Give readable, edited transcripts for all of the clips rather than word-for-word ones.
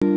Hey,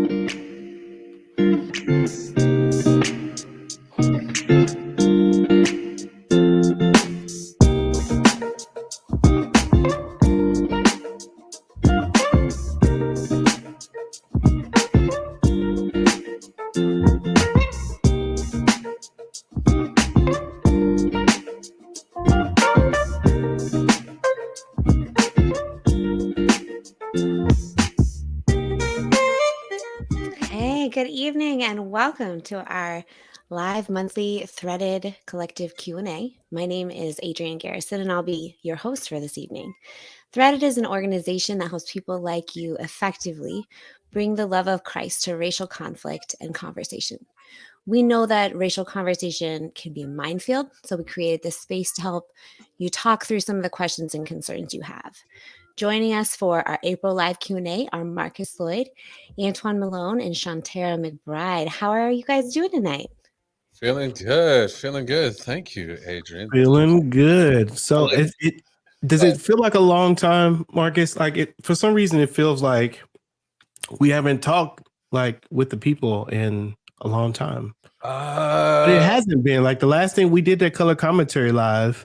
good evening and welcome to our live monthly threaded collective Q&A. My name is Adrienne Garrison and I'll be your host for this evening. Threaded is an organization that helps people like you effectively bring the love of Christ to racial conflict and conversation. We know that racial conversation can be a minefield, so we created this space to help you talk through some of the questions and concerns you have. Joining us for our April live Q&A are Marcus Lloyd, Antoine Malone, and Shantara McBride. How are you guys doing tonight? Feeling good. Thank you, Adrienne. Feeling good. So does it feel like a long time, Marcus? Like it for some reason it feels like we haven't talked like with the people in a long time. But it hasn't been. Like the last thing we did that color commentary live,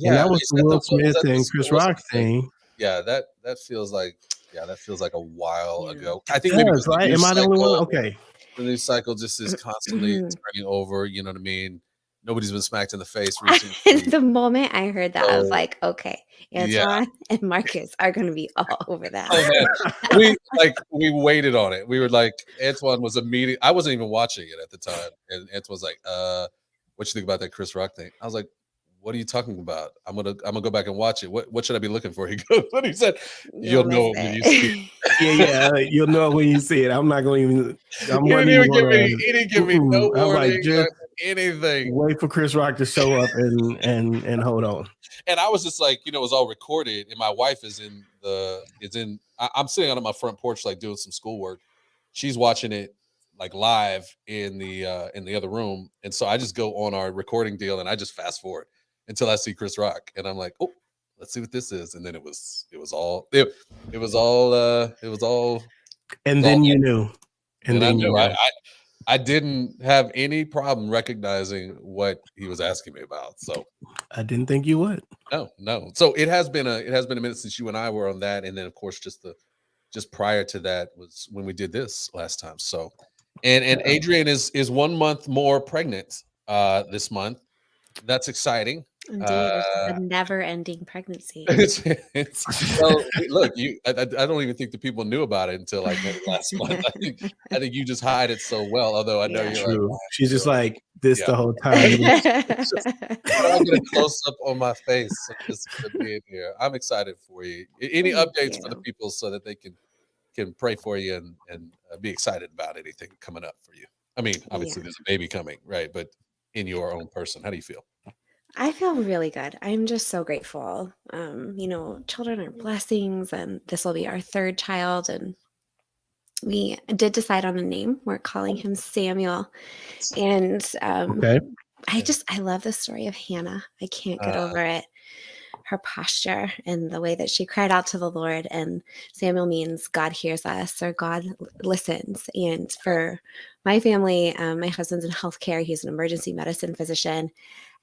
and that was the Will Smith and Chris Rock thing. Yeah, that feels like a while ago. I think maybe right. Am I the only one? Okay. The news cycle just is constantly turning over. You know what I mean? Nobody's been smacked in the face recently. The moment I heard that, I was like, okay, Antoine and Marcus are going to be all over that. Oh, man. we waited on it. We were like, Antoine was immediate. I wasn't even watching it at the time. And Antoine was like, what you think about that Chris Rock thing? I was like, what are you talking about? I'm gonna go back and watch it. What should I be looking for? He goes, what he said, you'll know when you see it. You'll know when you see it. I'm not going to even. He didn't give me no warning, like, anything. Wait for Chris Rock to show up and hold on. And I was just like, it was all recorded, and my wife is I'm sitting out on my front porch, like doing some schoolwork. She's watching it like live in the other room, and so I just go on our recording deal and I just fast forward until I see Chris Rock, and I'm like, oh, let's see what this is. And then it was all. And then you knew. And I knew. I didn't have any problem recognizing what he was asking me about. So I didn't think you would. No. So it has been a minute since you and I were on that, and then of course just prior to that was when we did this last time. So and Adrienne is 1 month more pregnant this month. That's exciting. Indeed, it's a never-ending pregnancy. Well, look, I don't even think the people knew about it until like maybe last month. I think you just hide it so well. Although I know you're true. Like, she's just like this the whole time. I'm gonna close up on my face just for being here. I'm excited for you. Any updates for the people so that they can pray for you and be excited about anything coming up for you? I mean, obviously there's a baby coming, right? But in your own person, how do you feel? I feel really good. I'm just so grateful. Children are blessings, and this will be our third child. And we did decide on a name. We're calling him Samuel. And okay. I love the story of Hannah. I can't get over it. Her posture and the way that she cried out to the Lord. And Samuel means God hears us, or God listens. And for my family, my husband's in healthcare. He's an emergency medicine physician.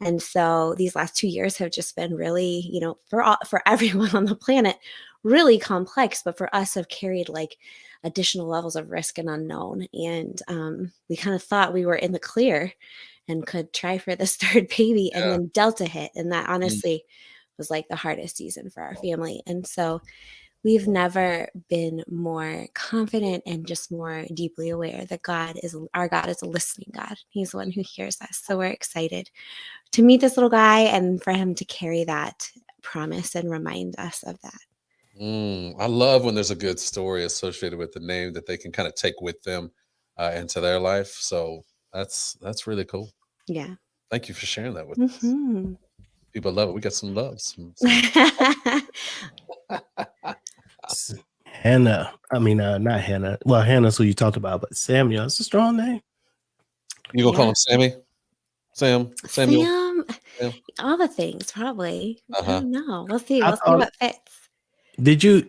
And so these last 2 years have just been really, for everyone on the planet, really complex. But for us, have carried like additional levels of risk and unknown. And we kind of thought we were in the clear and could try for this third baby. And then Delta hit. And that honestly was like the hardest season for our family. And so we've never been more confident and just more deeply aware that our God is a listening God. He's the one who hears us. So we're excited to meet this little guy and for him to carry that promise and remind us of that. I love when there's a good story associated with the name that they can kind of take with them into their life. So that's really cool. Yeah. Thank you for sharing that with us. People love it. We got some loves. Hannah. I mean, not Hannah. Well, Hannah's who you talked about, but Samuel. It's a strong name. You gonna call him Sammy? Samuel? All the things, probably. I don't know. We'll see. We'll see what fits. Did you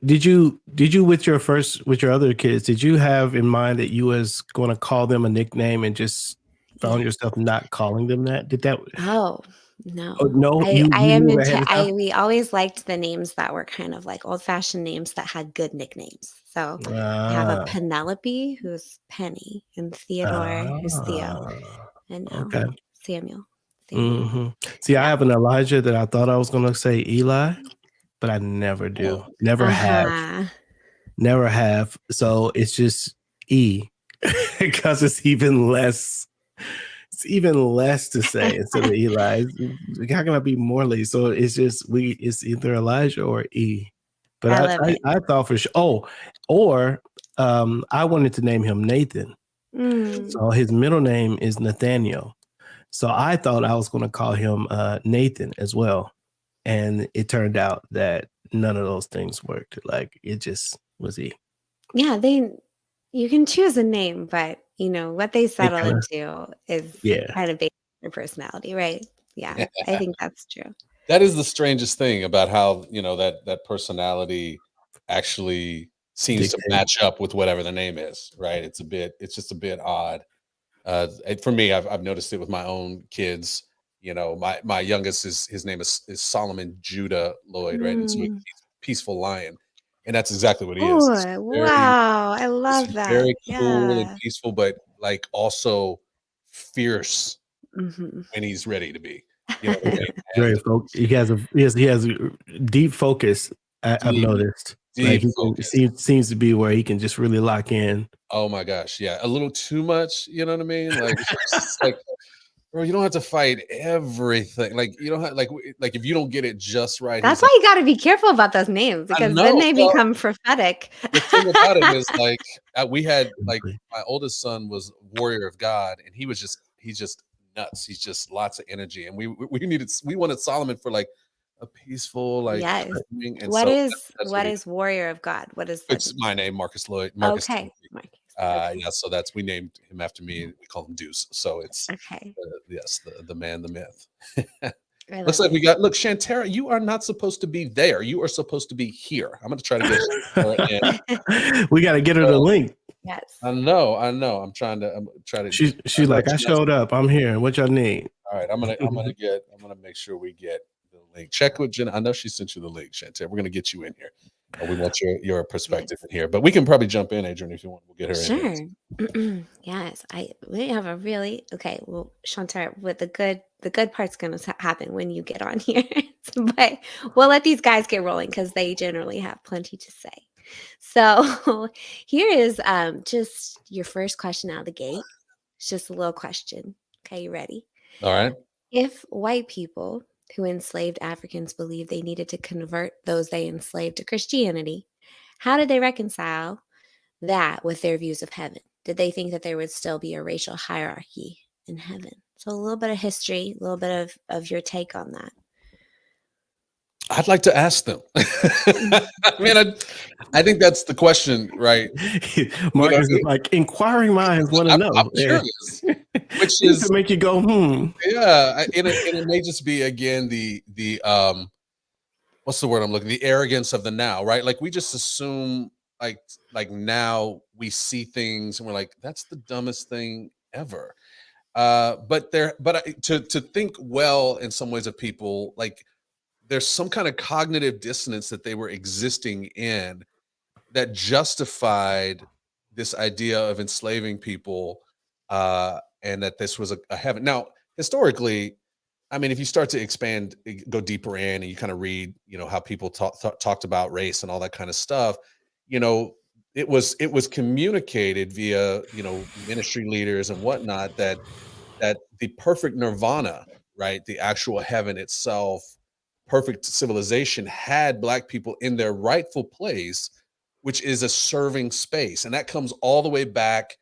with your other kids, did you have in mind that you was going to call them a nickname and just found Yeah. yourself not calling them that? Did that? Oh, Oh, no. no, I you am knew ahead of time. we always liked the names that were kind of like old-fashioned names that had good nicknames. So I have a Ah, Penelope who's Penny and Theodore who's Theo ah, and now okay. Samuel. Samuel. hmm See, I Yeah. have an Elijah that I thought I was going to say Eli, but I never do. Never have. Uh-huh. Never have. So it's just E because it's even less. It's even less to say instead of Eli. How can I be Morley? So it's just it's either Elijah or E. But I love it. I thought for sure. Oh, or I wanted to name him Nathan. Mm. So his middle name is Nathaniel. So I thought I was going to call him Nathan as well. And it turned out that none of those things worked. Like it just was E. Yeah, you can choose a name, but what they They settle kinda, into is yeah. kind of based on your personality, right? Yeah, I think that's true. That is the strangest thing about how that personality actually seems to Dictate. match up with whatever the name is, right? It's just a bit odd. For me, I've noticed it with my own kids. My youngest his name is Solomon Judah Lloyd, right? And so he's Mm. peaceful lion, and that's exactly what he is. Oh, wow. I love He's that. very cool and Yeah. peaceful, but like also fierce Mhm. when he's ready to be. You know what I mean? Very And he has a deep focus. I've deep, noticed. Like deep focus. seems to be where he can just really lock in. Oh my gosh, yeah, a little too much, you know what I mean? Like, it's like, bro, you don't have to fight everything. Like, you don't have like if you don't get it just right, That's he's why like, you gotta be careful about those names "I because then know." they Well, become prophetic. the thing about it is like we had like Exactly. my oldest son was warrior of God, and he's just nuts. He's just lots of energy, and we wanted Solomon for like a peaceful like Yes. calming, and What so is that's what what he. is warrior of God? What is that It's mean? my name, Marcus Lloyd, Marcus Okay. Timothy. Marcus. Okay. Yeah, so we named him after me. We call him Deuce. So it's Okay. yes, the man, the myth. I Looks love like it. we got look, Shantara, you are not supposed to be there. You are supposed to be here. I'm gonna try to get Shantara in. We got to get her the So, link. Yes. I know, I know. I'm trying to. She's No, like, I showed up. I'm here. What y'all need? all right, I'm gonna make sure we get the link. Check with Jen. I know she sent you the link, Shantara. We're gonna get you in here. We want your perspective Yes. in here, but we can probably jump in, Adrian, if you want. We'll get her in here. Sure. Yes. We have a really okay. Well, Chantar, with the good part's gonna happen when you get on here, but we'll let these guys get rolling because they generally have plenty to say. So here is just your first question out of the gate. It's just a little question. Okay, you ready? All right. If white people who enslaved Africans believed they needed to convert those they enslaved to Christianity, how did they reconcile that with their views of heaven? Did they think that there would still be a racial hierarchy in heaven? So a little bit of history, a little bit of your take on that. I'd like to ask them. I mean, I think that's the question, right? Marcus is like, inquiring minds want to I'm know. Yeah. curious, which Things is to make you go, yeah, and it may just be again the what's the word I'm looking, the arrogance of the now, right? Like we just assume like now we see things and we're like, that's the dumbest thing ever. To think well in some ways of people, like there's some kind of cognitive dissonance that they were existing in that justified this idea of enslaving people, and that this was a heaven. Now, historically, I mean, if you start to expand, go deeper in, and you kind of read, how people talked about race and all that kind of stuff, you know, it was communicated via, ministry leaders and whatnot that the perfect nirvana, right, the actual heaven itself, perfect civilization had Black people in their rightful place, which is a serving space, and that comes all the way back.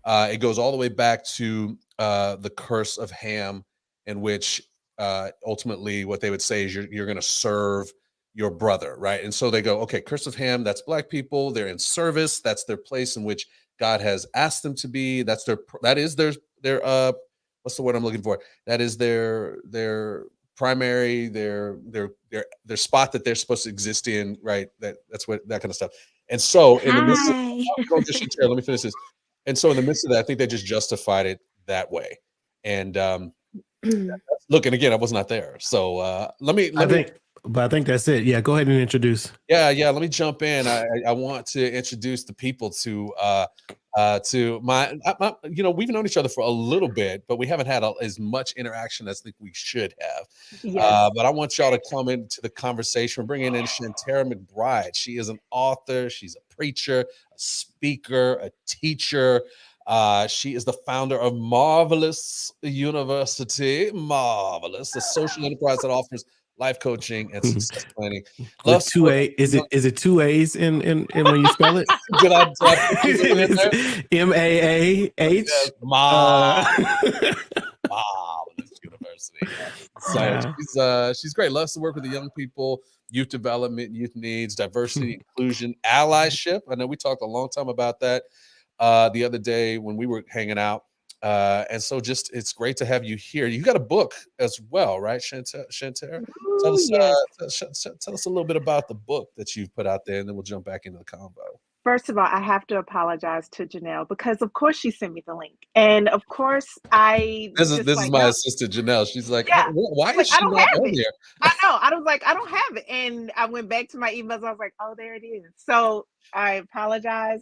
It goes all the way back to the curse of Ham, in which ultimately what they would say is you're going to serve your brother, right? And so they go, okay, curse of Ham, that's Black people. They're in service. That's their place in which God has asked them to be. That is their what's the word I'm looking for? That is their primary, their spot that they're supposed to exist in, right? That's what that kind of stuff. And so in the midst of let me finish this. And so in the midst of that, I think they just justified it that way. And look, and again, I was not there. So I think that's it. Yeah, go ahead and introduce. Yeah. Let me jump in. I want to introduce the people to my we've known each other for a little bit, but we haven't had as much interaction as I think we should have. Yes. But I want y'all to come into the conversation. We're bringing in Shantara McBride. She is an author. She's a preacher, a speaker, a teacher. She is the founder of Marvelous University. Marvelous, the social enterprise that offers life coaching and success planning. With two A, is it two A's in when you spell it? Did I put you in there? MAAH. Yes, Marvelous University. So she's great. Loves to work with the young people, youth development, youth needs, diversity, inclusion, allyship. I know we talked a long time about that the other day when we were hanging out. And so it's great to have you here. You got a book as well, right, Shantara? Tell us a little bit about the book that you've put out there, and then we'll jump back into the convo. First of all, I have to apologize to Janelle because, of course, she sent me the link, and of course, This is my assistant Janelle. She's like, Yeah. why is she not on here? I know. I was like, I don't have it, and I went back to my emails. I was like, oh, there it is. So I apologize.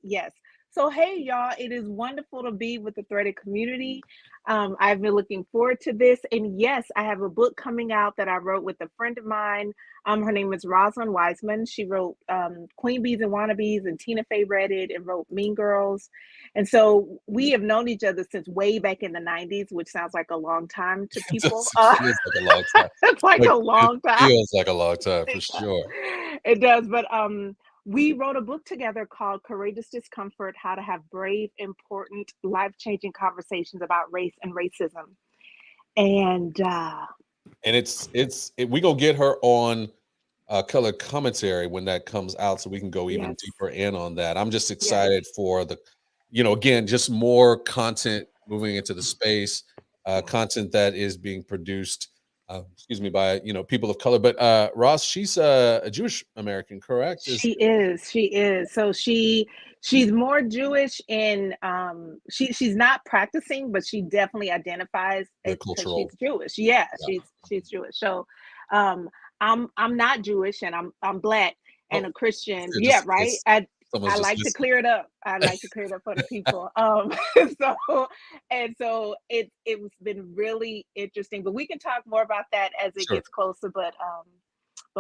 Yes. So, hey, y'all, it is wonderful to be with the Threaded community. I've been looking forward to this. And yes, I have a book coming out that I wrote with a friend of mine. Her name is Rosalind Wiseman. She wrote Queen Bees and Wannabes, and Tina Fey read it and wrote Mean Girls. And so we have known each other since way back in the 90s, which sounds like a long time to people. It feels like a long time. It's like a long time. It feels like a long time for sure. It does. But we wrote a book together called Courageous Discomfort: How to Have Brave, Important, Life-Changing Conversations About Race and Racism. And we gonna get her on color commentary when that comes out, so we can go even deeper in on that. I'm just excited for the, again, just more content moving into the space, content that is being produced by people of color. But Ross, she's a Jewish American, correct? She is. So she's more Jewish in she's not practicing, but she definitely identifies as she's Jewish. Yeah. She's Jewish. So I'm not Jewish, and I'm Black and a Christian. Right. I like to clear it up. I like to clear it up for the people. So it's been really interesting. But we can talk more about that as it gets closer. But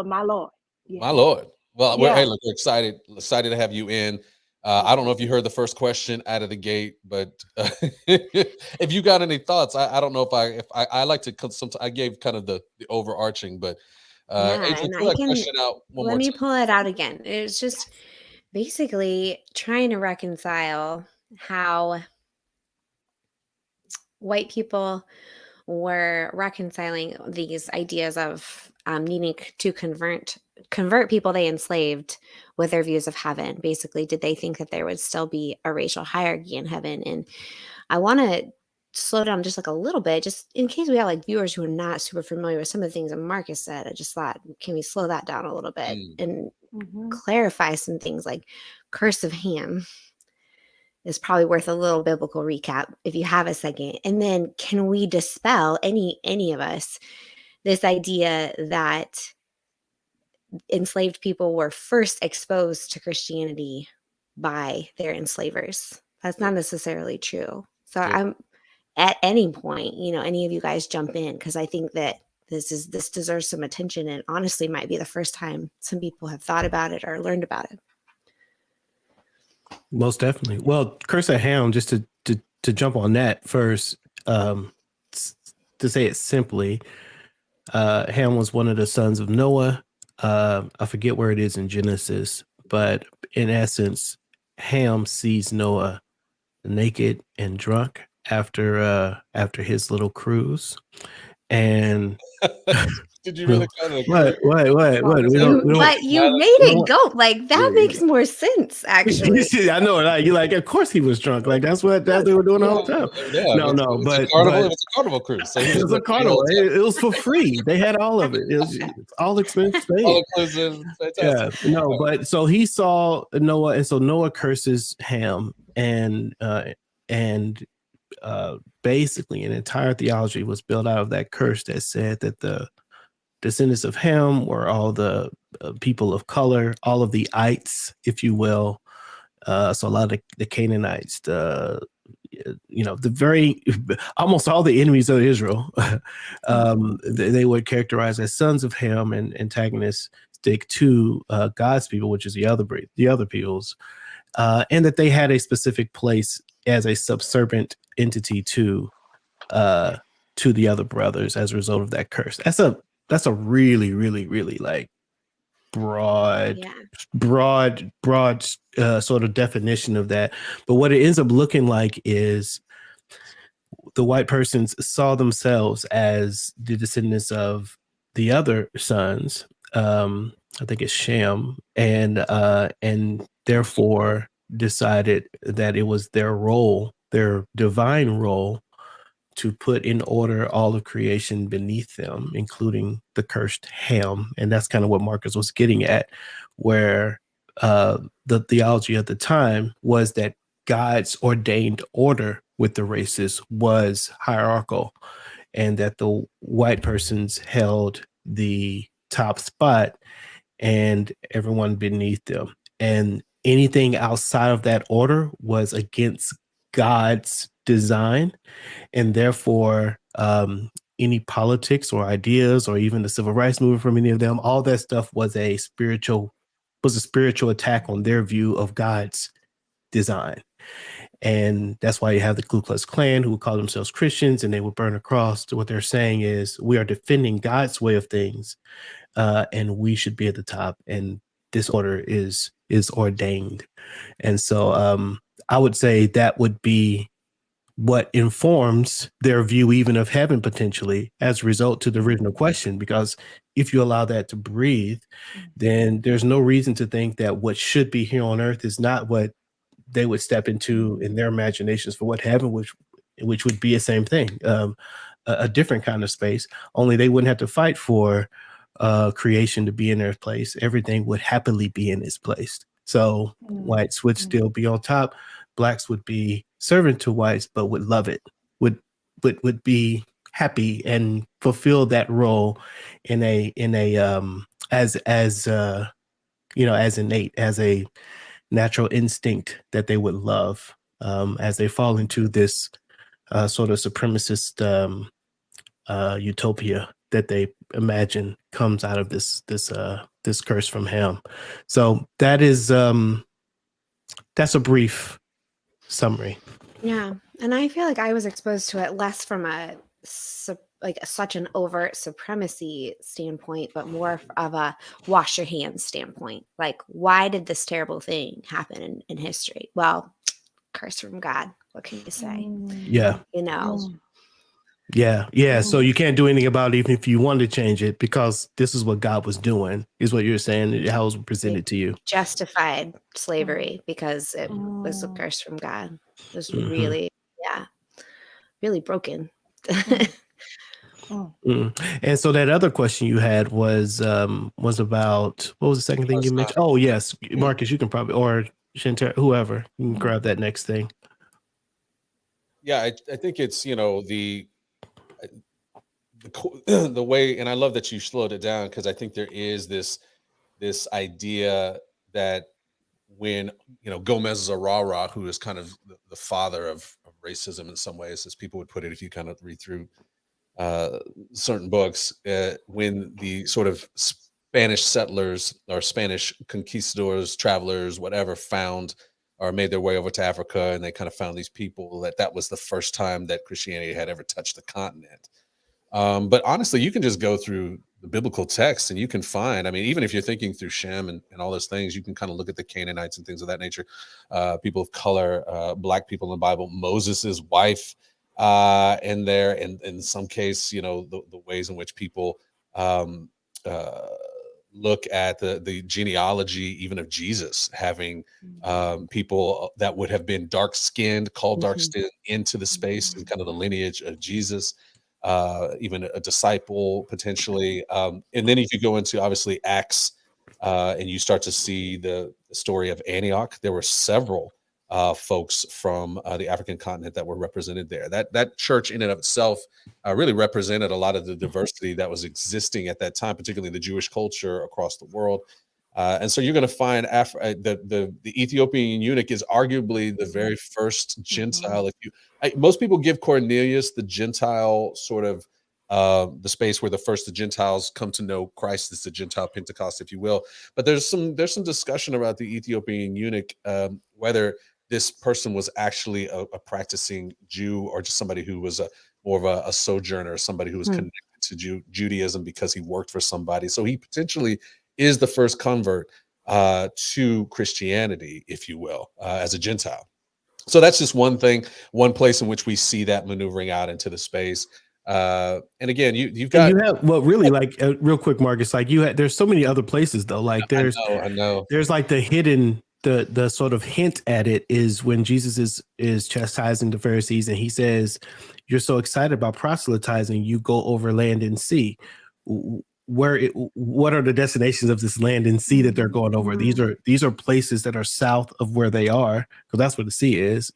my Lord. Yeah. My Lord. Well, we're excited to have you in. I don't know if you heard the first question out of the gate, but if you got any thoughts, I don't know if I like to I gave kind of the overarching, but Adrian, pull that question out one more time. Let me pull it out again. It's just basically trying to reconcile how white people were reconciling these ideas of needing to convert people they enslaved with their views of heaven. Basically, did they think that there would still be a racial hierarchy in heaven? And I want to slow down just like a little bit, just in case we have like viewers who are not super familiar with some of the things that Marcus said. I just thought, can we slow that down a little bit and clarify some things? Like curse of Ham is probably worth a little biblical recap if you have a second. And then can we dispel any of us this idea that enslaved people were first exposed to Christianity by their enslavers? That's not necessarily true. So I'm at any point, any of you guys jump in, because I think that this deserves some attention, and honestly might be the first time some people have thought about it or learned about it. Most definitely. Well, curse of Ham, just to jump on that first, to say it simply, Ham was one of the sons of Noah. I forget where it is in Genesis, but in essence, Ham sees Noah naked and drunk after his little cruise. And did you really kind of what? But you made it go like that makes more sense, actually. I know, like, you're like, of course he was drunk. Like that's what they were doing the whole time. Yeah, but it's a Carnival cruise. So he It was was a at the carnival. hotel, It was for free. They had all of it. It was all expense paid. all inclusive, Yeah, fantastic. no, but so he saw Noah, and so Noah curses Ham, and basically an entire theology was built out of that curse that said that the descendants of Ham were all the people of color, all of the ites, if you will. So a lot of the Canaanites, the very almost all the enemies of Israel, they were characterized as sons of Ham and antagonistic to God's people, which is the other peoples, and that they had a specific place as a subservient entity to the other brothers as a result of that curse. That's a really, really, really like broad Yeah. broad sort of definition of that. But what it ends up looking like is the white persons saw themselves as the descendants of the other sons. I think it's Shem, and therefore decided that it was their role, their divine role, to put in order all of creation beneath them, including the cursed Ham. And that's kind of what Marcus was getting at, where the theology at the time was that God's ordained order with the races was hierarchical, and that the white persons held the top spot and everyone beneath them. And anything outside of that order was against God's design, and therefore any politics or ideas or even the civil rights movement from any of them, all that stuff was a spiritual attack on their view of God's design. And that's why you have the Ku Klux Klan, who would call themselves Christians, and they would burn a cross. What they're saying is, we are defending God's way of things, and we should be at the top, and this order is ordained. And so I would say that would be what informs their view even of heaven, potentially, as a result to the original question. Because if you allow that to breathe, then there's no reason to think that what should be here on earth is not what they would step into in their imaginations for what heaven, which would be the same thing, a different kind of space. Only they wouldn't have to fight for creation to be in their place. Everything would happily be in its place. So whites would still be on top. Blacks would be servant to whites, but would love it, would be happy and fulfill that role in a as innate, as a natural instinct that they would love, as they fall into this sort of supremacist utopia that they imagine comes out of this curse from Ham. So that is that's a brief summary. Yeah. And I feel like I was exposed to it less from such an overt supremacy standpoint, but more of a wash your hands standpoint. Like, why did this terrible thing happen in history? Well, curse from God. What can you say? Yeah. Yeah. So you can't do anything about it, even if you want to change it, because this is what God was doing, is what you're saying, how it was presented to you. Justified slavery because it was a curse from God. It was really broken. And so that other question you had was about, what was the second thing you mentioned? Oh, yes, Marcus, you can probably, or Shantae, whoever, you can grab that next thing. Yeah, I think it's, the way, and I love that you slowed it down, because I think there is this idea that when Gomez Zarara, who is kind of the father of racism in some ways, as people would put it if you kind of read through certain books, when the sort of Spanish settlers or Spanish conquistadors, travelers, whatever, found or made their way over to Africa, and they kind of found these people, that was the first time that Christianity had ever touched the continent. But honestly, you can just go through the biblical text and you can find, even if you're thinking through Shem and all those things, you can kind of look at the Canaanites and things of that nature, people of color, Black people in the Bible, Moses's wife in there, and in some case, the ways in which people look at the genealogy even of Jesus having people that would have been dark skinned, called dark skinned, into the space and kind of the lineage of Jesus, even a disciple potentially. And then if you go into obviously Acts, and you start to see the story of Antioch, there were several folks from the African continent that were represented there. That church in and of itself really represented a lot of the diversity that was existing at that time, particularly the Jewish culture across the world. And so you're going to find the Ethiopian eunuch is arguably the very first Gentile. Most people give Cornelius the Gentile sort of the space where the Gentiles come to know Christ. Is the Gentile Pentecost, if you will. But there's some discussion about the Ethiopian eunuch, whether this person was actually a practicing Jew or just somebody who was more of a sojourner, somebody who was connected to Judaism because he worked for somebody. So he potentially is the first convert to Christianity, if you will, as a Gentile. So that's just one thing, one place in which we see that maneuvering out into the space. And again, you've got really, like real quick, Marcus, like there's so many other places though. Like I know. There's like the hidden, the sort of hint at it is when Jesus is chastising the Pharisees and he says, "You're so excited about proselytizing, you go over land and sea." What are the destinations of this land and sea that they're going over? These are places that are south of where they are, because that's where the sea is,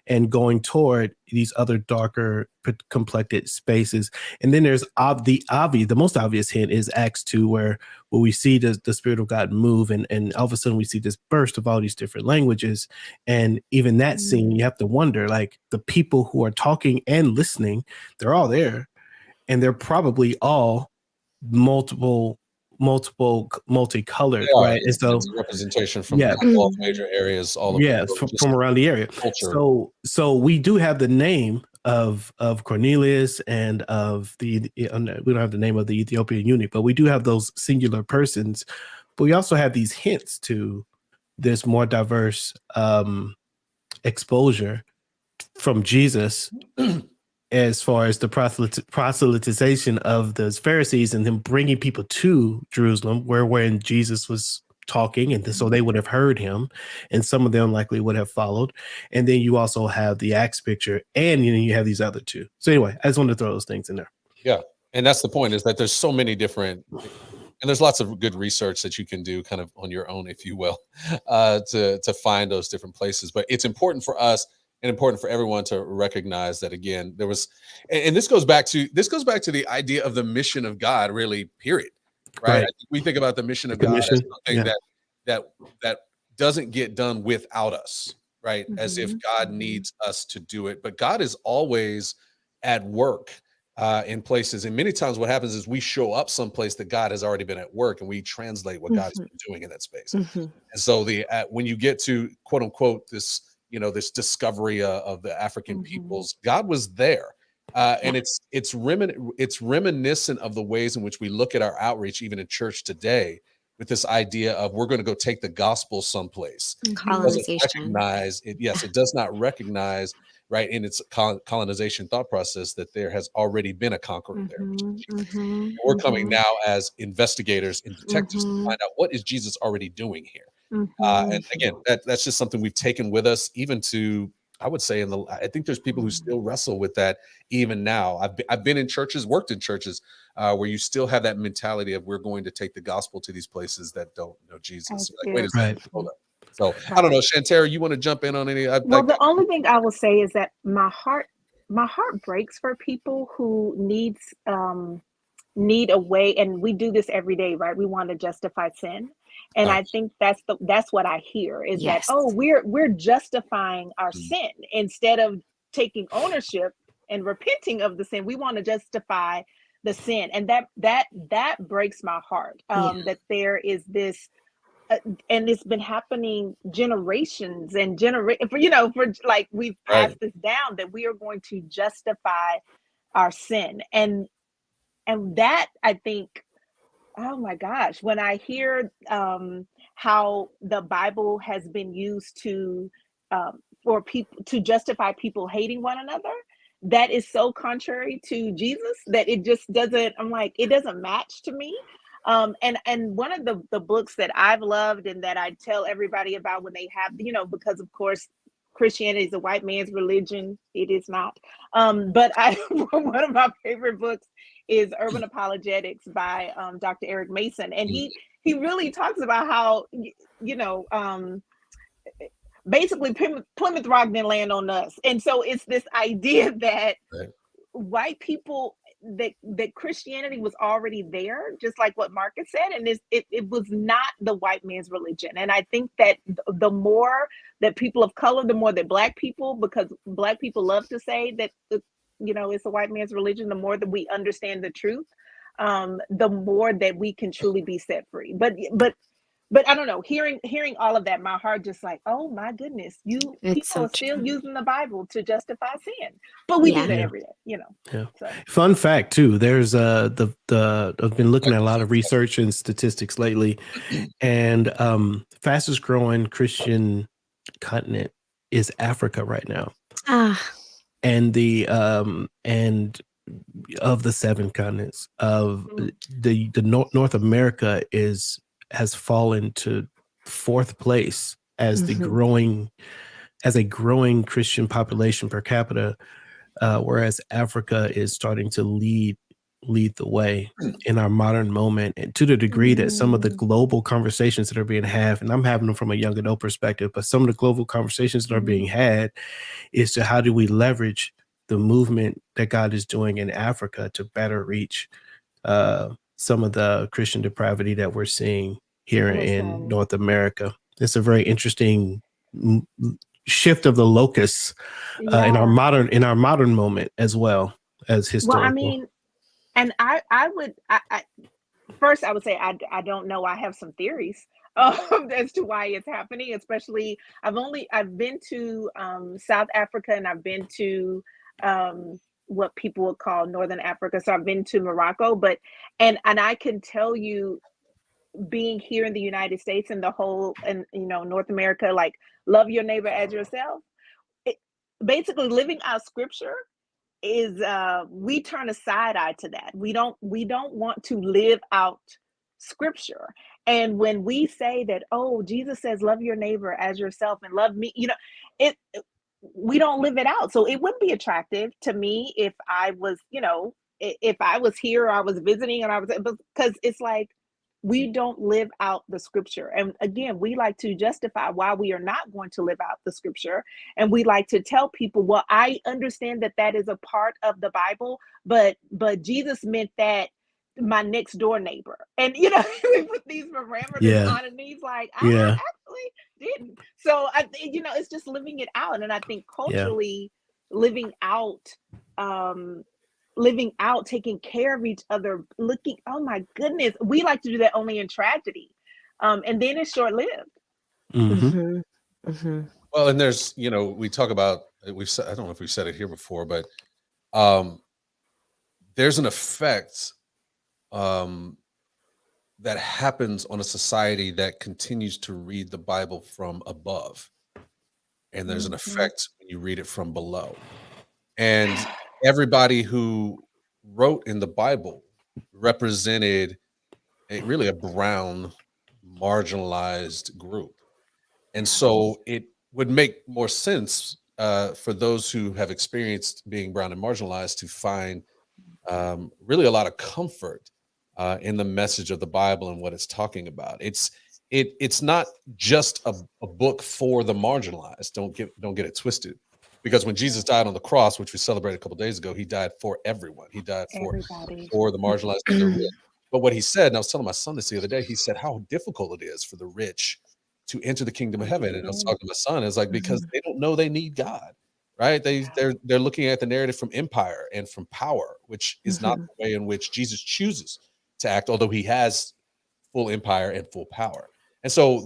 and going toward these other darker complected spaces. And then there's the most obvious hint is Acts 2, where we see the Spirit of God move, and all of a sudden we see this burst of all these different languages. And even that scene, you have to wonder, like, the people who are talking and listening, they're all there, and they're probably all multicolored, right? And so representation from all major areas, all of from around the area. Culture. So we do have the name of Cornelius and of we don't have the name of the Ethiopian eunuch, but we do have those singular persons. But we also have these hints to this more diverse exposure from Jesus as far as the proselytization of those Pharisees and them bringing people to Jerusalem, when Jesus was talking, and so they would have heard him, and some of them likely would have followed. And then you also have the Acts picture, and you have these other two. So anyway, I just wanted to throw those things in there. Yeah, and that's the point, is that there's so many different, and there's lots of good research that you can do kind of on your own, if you will, to find those different places. But it's important for us and important for everyone to recognize that, again, there was, and this goes back to the idea of the mission of God, really, period. Right? We think about the mission of God as something that doesn't get done without us, right? As if God needs us to do it. But God is always at work in places. And many times what happens is we show up someplace that God has already been at work, and we translate what God has been doing in that space. And so when you get to, quote unquote, this discovery of the African peoples, God was there. And it's reminiscent of the ways in which we look at our outreach, even in church today, with this idea of we're going to go take the gospel someplace. Colonization. It does not recognize, right, in its colonization thought process, that there has already been a conqueror there. We're coming now as investigators and detectives to find out what is Jesus already doing here. And again, that's just something we've taken with us, even to, I would say, I think there's people who still wrestle with that even now. I've been in churches, worked in churches where you still have that mentality of we're going to take the gospel to these places that don't know Jesus. Like, wait a second, hold up. So I don't know, Shantara, you want to jump in on any? The only thing I will say is that my heart breaks for people who need a way, and we do this every day, right? We want to justify sin. And I think that's what I hear is that, we're justifying our sin instead of taking ownership and repenting of the sin. We want to justify the sin, and that breaks my heart. That there is this, and it's been happening generations and for like we've passed this down, that we are going to justify our sin, and that, I think, oh my gosh, when I hear how the Bible has been used to for people to justify people hating one another, that is so contrary to Jesus that it just doesn't, I'm like, it doesn't match to me. And one of the books that I've loved and that I tell everybody about when they have, because of course Christianity is a white man's religion. It is not. But one of my favorite books is Urban Apologetics by Dr. Eric Mason, and he really talks about how basically Plymouth Rock didn't land on us, and so it's this idea that white people, that Christianity was already there, just like what Marcus said, and it was not the white man's religion. And I think that the more that people of color, the more that Black people, because Black people love to say that it's a white man's religion, the more that we understand the truth, the more that we can truly be set free. But I don't know, hearing all of that, my heart just like, oh my goodness, people are still using the Bible to justify sin, but we do that every day, Yeah. So. Fun fact too, there's I've been looking at a lot of research and statistics lately, and fastest growing Christian continent is Africa right now. And and of the 7 continents of the North America has fallen to 4th place as a growing Christian population per capita, whereas Africa is starting to lead the way in our modern moment, and to the degree that some of the global conversations that are being had, and I'm having them from a young adult perspective, but some of the global conversations that are being had is to how do we leverage the movement that God is doing in Africa to better reach some of the Christian depravity that we're seeing here in North America. It's a very interesting shift of the locus in our modern moment as well as historical. Well, I mean, and I would say I don't know. I have some theories as to why it's happening. Especially, I've been to South Africa, and I've been to what people would call Northern Africa. So I've been to Morocco, and I can tell you, being here in the United States and the whole, and North America, like, love your neighbor as yourself. Basically, living out scripture is we turn a side eye to that. We don't want to live out scripture. And when we say that, oh, Jesus says love your neighbor as yourself and love me, we don't live it out. So it wouldn't be attractive to me if I was, if I was here or I was visiting and because it's like, we don't live out the scripture. And again, we like to justify why we are not going to live out the scripture. And we like to tell people, well, I understand that is a part of the Bible, but Jesus meant that my next door neighbor. And, we put these parameters on, and he's like, I actually didn't. So, it's just living it out. And I think culturally living out, taking care of each other, oh my goodness, we like to do that only in tragedy, and then it's short-lived. Well, and there's, we talk about, I don't know if we've said it here before, but there's an effect that happens on a society that continues to read the Bible from above, and there's an effect when you read it from below. And everybody who wrote in the Bible represented really a brown, marginalized group. And so it would make more sense for those who have experienced being brown and marginalized to find really a lot of comfort in the message of the Bible and what it's talking about. It's not just a book for the marginalized. Don't get it twisted. Because when Jesus died on the cross, which we celebrated a couple of days ago, he died for everyone. He died for the marginalized and the rich. But what he said, and I was telling my son this the other day, he said how difficult it is for the rich to enter the kingdom of heaven. And I was talking to my son, it's like, because they don't know they need God, right? They're looking at the narrative from empire and from power, which is not the way in which Jesus chooses to act, although he has full empire and full power. And so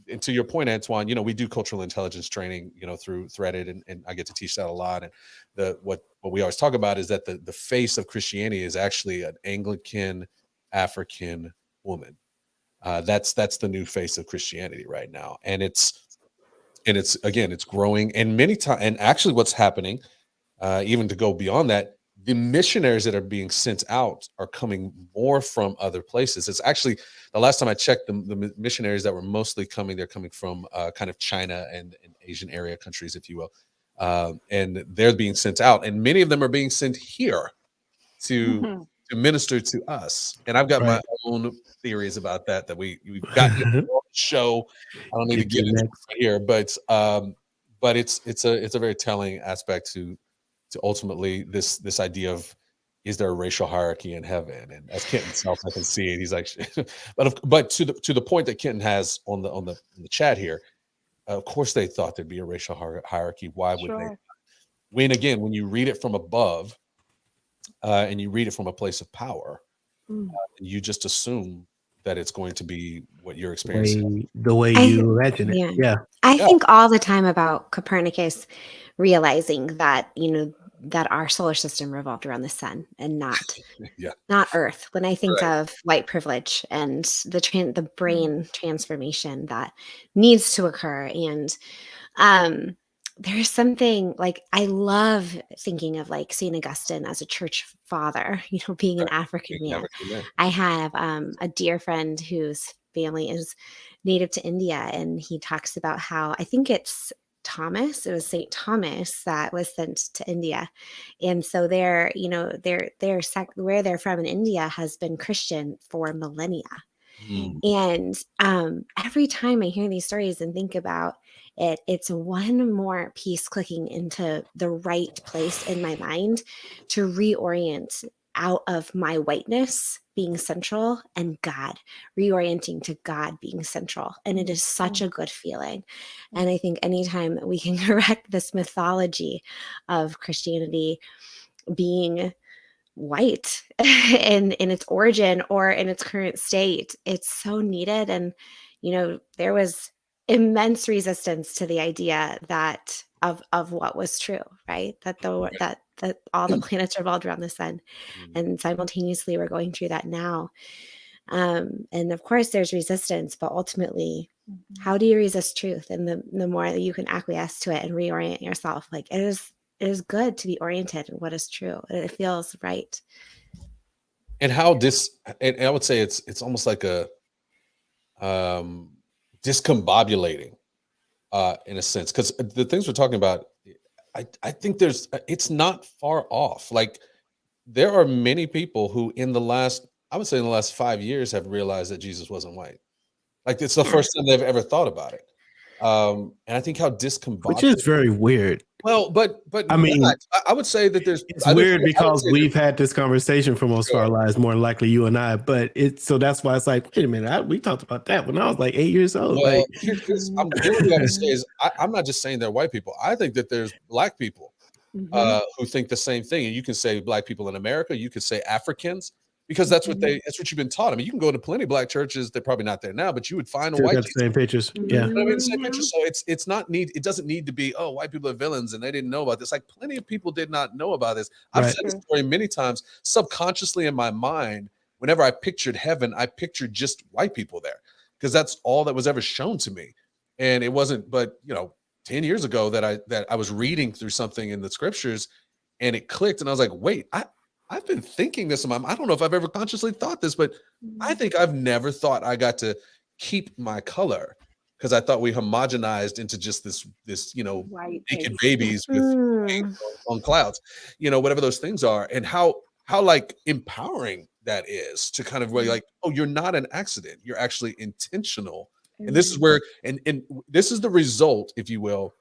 and to your point, Antoine, we do cultural intelligence training, through Threaded, and I get to teach that a lot. And what we always talk about is that the face of Christianity is actually an Anglican African woman. That's the new face of Christianity right now. And it's again, it's growing. And many times, and actually what's happening, even to go beyond that, the missionaries that are being sent out are coming more from other places. It's actually, the last time I checked, the missionaries that were mostly coming, they're coming from kind of China and Asian area countries, if you will. And they're being sent out, and many of them are being sent here to minister to us. And I've got my own theories about that we've got on the show. I don't need to get into it here, but it's a very telling aspect to ultimately this idea of, is there a racial hierarchy in heaven? And as Kenton himself, I can see it. He's like, but to the point that Kenton has on the chat here, of course they thought there'd be a racial hierarchy. Why would they? When you read it from above, and you read it from a place of power, you just assume that it's going to be what you're experiencing. The way you imagine it. Yeah. I think all the time about Copernicus realizing that, that our solar system revolved around the sun and not Earth. When I think of white privilege and the brain transformation that needs to occur, and there's something like, I love thinking of like St. Augustine as a church father, being an African man. I have a dear friend whose family is native to India, and he talks about how, I think it was St. Thomas that was sent to India. And so where they're from in India has been Christian for millennia. And every time I hear these stories and think about it, it's one more piece clicking into the right place in my mind to reorient out of my whiteness being central and God, reorienting to God being central. And it is such a good feeling. And I think anytime we can correct this mythology of Christianity being white in its origin or in its current state, it's so needed. And there was immense resistance to the idea that of what was true, right? That all the planets revolved around the sun, and simultaneously we're going through that now. And of course there's resistance, but ultimately, how do you resist truth? And the more that you can acquiesce to it and reorient yourself, like it is good to be oriented in what is true. It feels right. And and I would say it's almost like a discombobulating in a sense, because the things we're talking about, I think it's not far off. Like, there are many people who in the last 5 years have realized that Jesus wasn't white. Like, it's the first time they've ever thought about it. And I think how discombobulated, which is very weird. Well, but I mean, I would say that it's weird because we've had this conversation for most of our lives, more than likely you and I. But so that's why it's like, wait a minute, we talked about that when I was like 8 years old. Well, what I would say is, I'm not just saying they're white people. I think that there's Black people who think the same thing. And you can say Black people in America. You could say Africans, because that's what you've been taught. I mean, you can go to plenty of Black churches. They're probably not there now, but you would find a white got the same pictures. Yeah, same pictures. So it's not it doesn't need to be, oh, white people are villains and they didn't know about this. Like, plenty of people did not know about this. I've said this story many times. Subconsciously in my mind, whenever I pictured heaven, I pictured just white people there, because that's all that was ever shown to me. And it wasn't, but 10 years ago that I was reading through something in the scriptures, and it clicked, and I was like, wait, I've been thinking this in my mind. I don't know if I've ever consciously thought this, but I think I've never thought I got to keep my color, because I thought we homogenized into just this naked babies with on clouds, whatever those things are, and how like empowering that is to kind of really like, oh, you're not an accident. You're actually intentional. And this is where, and this is the result, if you will,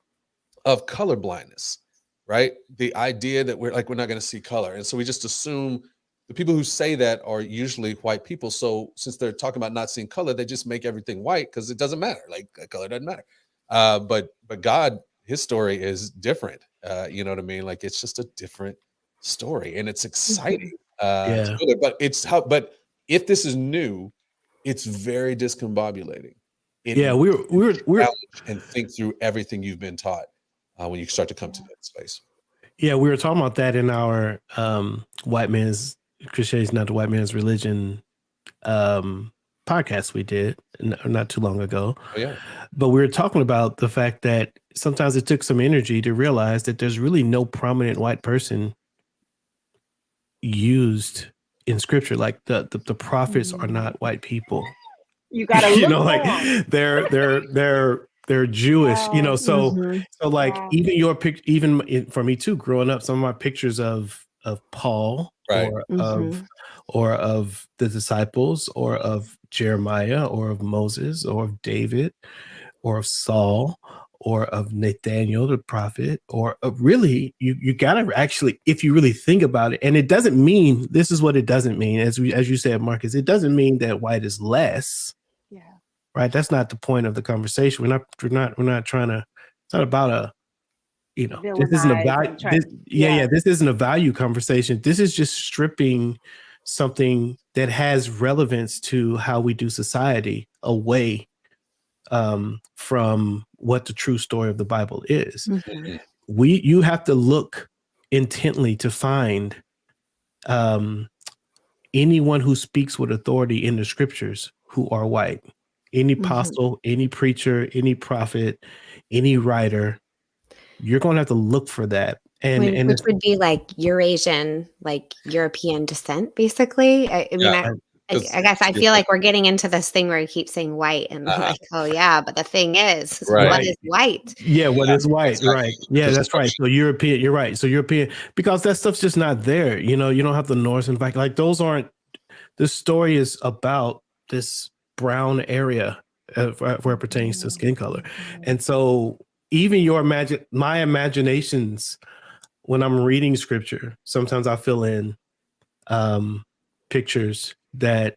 of color blindness. Right? The idea that we're not going to see color. And so we just assume the people who say that are usually white people. So since they're talking about not seeing color, they just make everything white because it doesn't matter. Like, color doesn't matter. But God, his story is different. You know what I mean? Like, it's just a different story, and it's exciting. But if this is new, it's very discombobulating. We're and think through everything you've been taught. When you start to come to that space. Yeah, we were talking about that in our White Man's Christianity is Not the White Man's Religion podcast we did not too long ago. Oh, yeah. But we were talking about the fact that sometimes it took some energy to realize that there's really no prominent white person used in scripture. Like the prophets are not white people. You gotta You look know, for like 'em. they're Jewish, you know. Wow. So Mhm. like Wow. even your pic, even for me too, growing up, some of my pictures of Paul Right. Mhm. or of the disciples or of Jeremiah or of Moses or of David or of Saul or of Nathaniel the prophet or really you gotta actually, if you really think about it, and it doesn't mean, this is what it doesn't mean, as you said, Marcus, it doesn't mean that white is less, Yeah. right? That's not the point of the conversation. We're not trying to, it's not about a, you know, this isn't Villainize about and try. this, Yeah. this isn't a value conversation. This is just stripping something that has relevance to how we do society away from what the true story of the Bible is. Mhm. You have to look intently to find anyone who speaks with authority in the scriptures who are white. Any Mhm. apostle, any preacher, any prophet, any writer, you're going to have to look for that. And Which would be like Eurasian, like European descent, basically. I mean, Yeah. I guess I feel like we're getting into this thing where you keep saying white and like, oh yeah, but the thing is, Right. what is white? yeah, what is white, exactly. right? Yeah, that's right. So European, you're right. So European, because that stuff's just not there. You know, you don't have the Norse and Viking. Like those aren't. This story is about this brown area where it pertains to skin color, and so even my imaginations when I'm reading scripture, sometimes I fill in pictures that,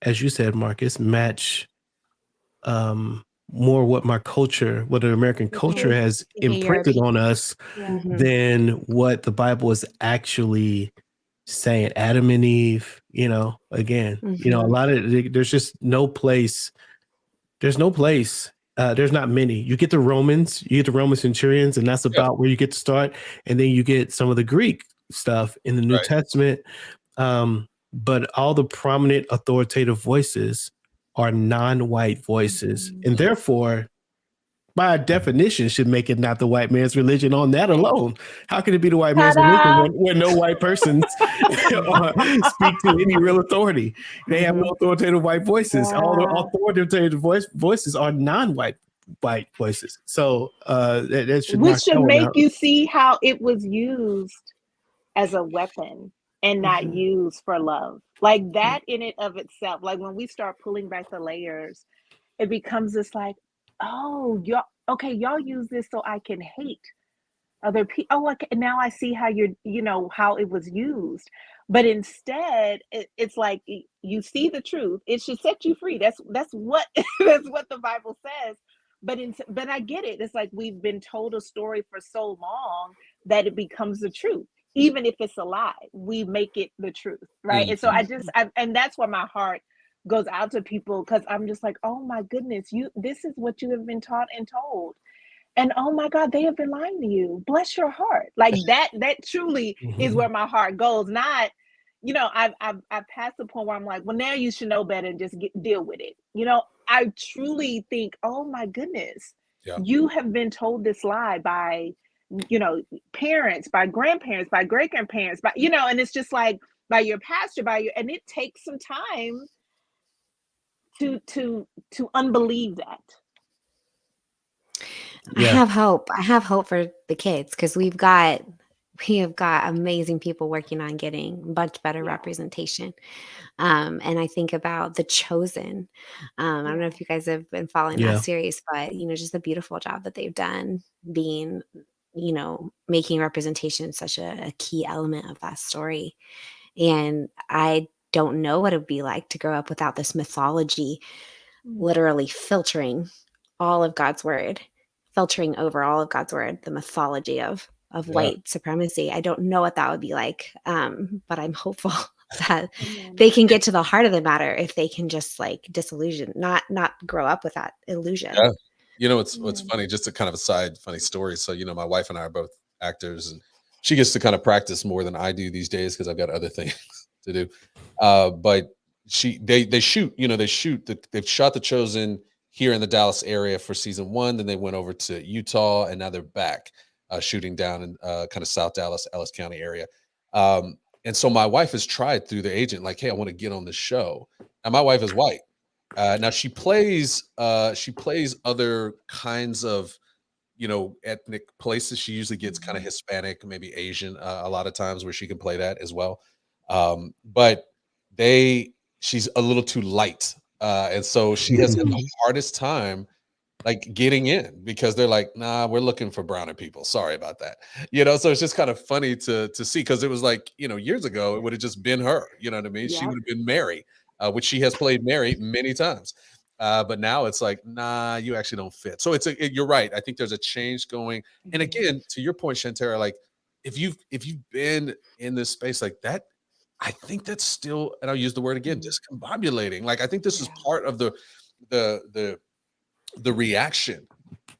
as you said, Marcus, match more what my culture, what the American culture has imprinted on us Yeah. Mhm. than what the Bible is actually saying. Adam and Eve, you know, again, you know, a Mhm. lot of, there's just no place. There's no place. There's not many. You get the Roman centurions, and that's about where you get to start. And then you get some of the Greek stuff in the New Right. Testament. But all the prominent authoritative voices are non-white voices. And therefore, by definition, should make it not the white man's religion on that alone. How can it be the white man's religion Ta-da! when no white persons speak to any real authority? They have no authoritative white voices. All the Wow. authoritative voices are non-white voices. So that should Which knock that should one make out. you see how it was used as a weapon and not Mhm. used for love. Like that in it of itself. Like when we start pulling back the layers, it becomes this like, oh, y'all use this so I can hate other people. Oh, okay, now I see how how it was used. But instead, it's like you see the truth. It should set you free. That's what that's what the Bible says. But I get it. It's like we've been told a story for so long that it becomes the truth. Even if it's a lie, we make it the truth, right? And so and that's why my heart goes out to people because I'm just like, oh my goodness, this is what you have been taught and told, and oh my God, they have been lying to you. Bless your heart. Like that truly is where my heart goes. Not, I've passed the point where I'm like, well, now you should know better and just deal with it. I truly think, oh my goodness, Yeah. you have been told this lie by, parents, by grandparents, by great grandparents, and it's just like by your pastor, and it takes some time to unbelieve that. I have hope. I have hope for the kids because we have got amazing people working on getting much better Yeah. representation. And I think about The Chosen. I don't know if you guys have been following Yeah. that series, but just a beautiful job that they've done being, making representation such a key element of that story. And I don't know what it would be like to grow up without this mythology literally filtering all of God's word, filtering over all of God's word, the mythology of white supremacy. I don't know what that would be like, but I'm hopeful that they can get to the heart of the matter if they can just like disillusion, not grow up with that illusion. Yeah. What's funny, just a kind of a side funny story. So, my wife and I are both actors, and she gets to kind of practice more than I do these days because I've got other things to do. But they shoot, they've shot The Chosen here in the Dallas area for season 1. Then they went over to Utah, and now they're back shooting down in kind of South Dallas, Ellis County area. And so my wife has tried through the agent, like, hey, I want to get on the show. And my wife is white. Now she plays other kinds of, ethnic places. She usually gets kind of Hispanic, maybe Asian, a lot of times where she can play that as well. But she's a little too light. And so she has had the hardest time like getting in because they're like, nah, we're looking for browner people. Sorry about that. So it's just kind of funny to see because it was like, years ago, it would have just been her. You know what I mean? She Yep. would have been Mary, which she has played Mary many times. But now it's like, nah, you actually don't fit. So you're right. I think there's a change going. And again, to your point, Shantara, like if you've been in this space like that, I think that's still, and I'll use the word again, discombobulating. Like I think this is part of the reaction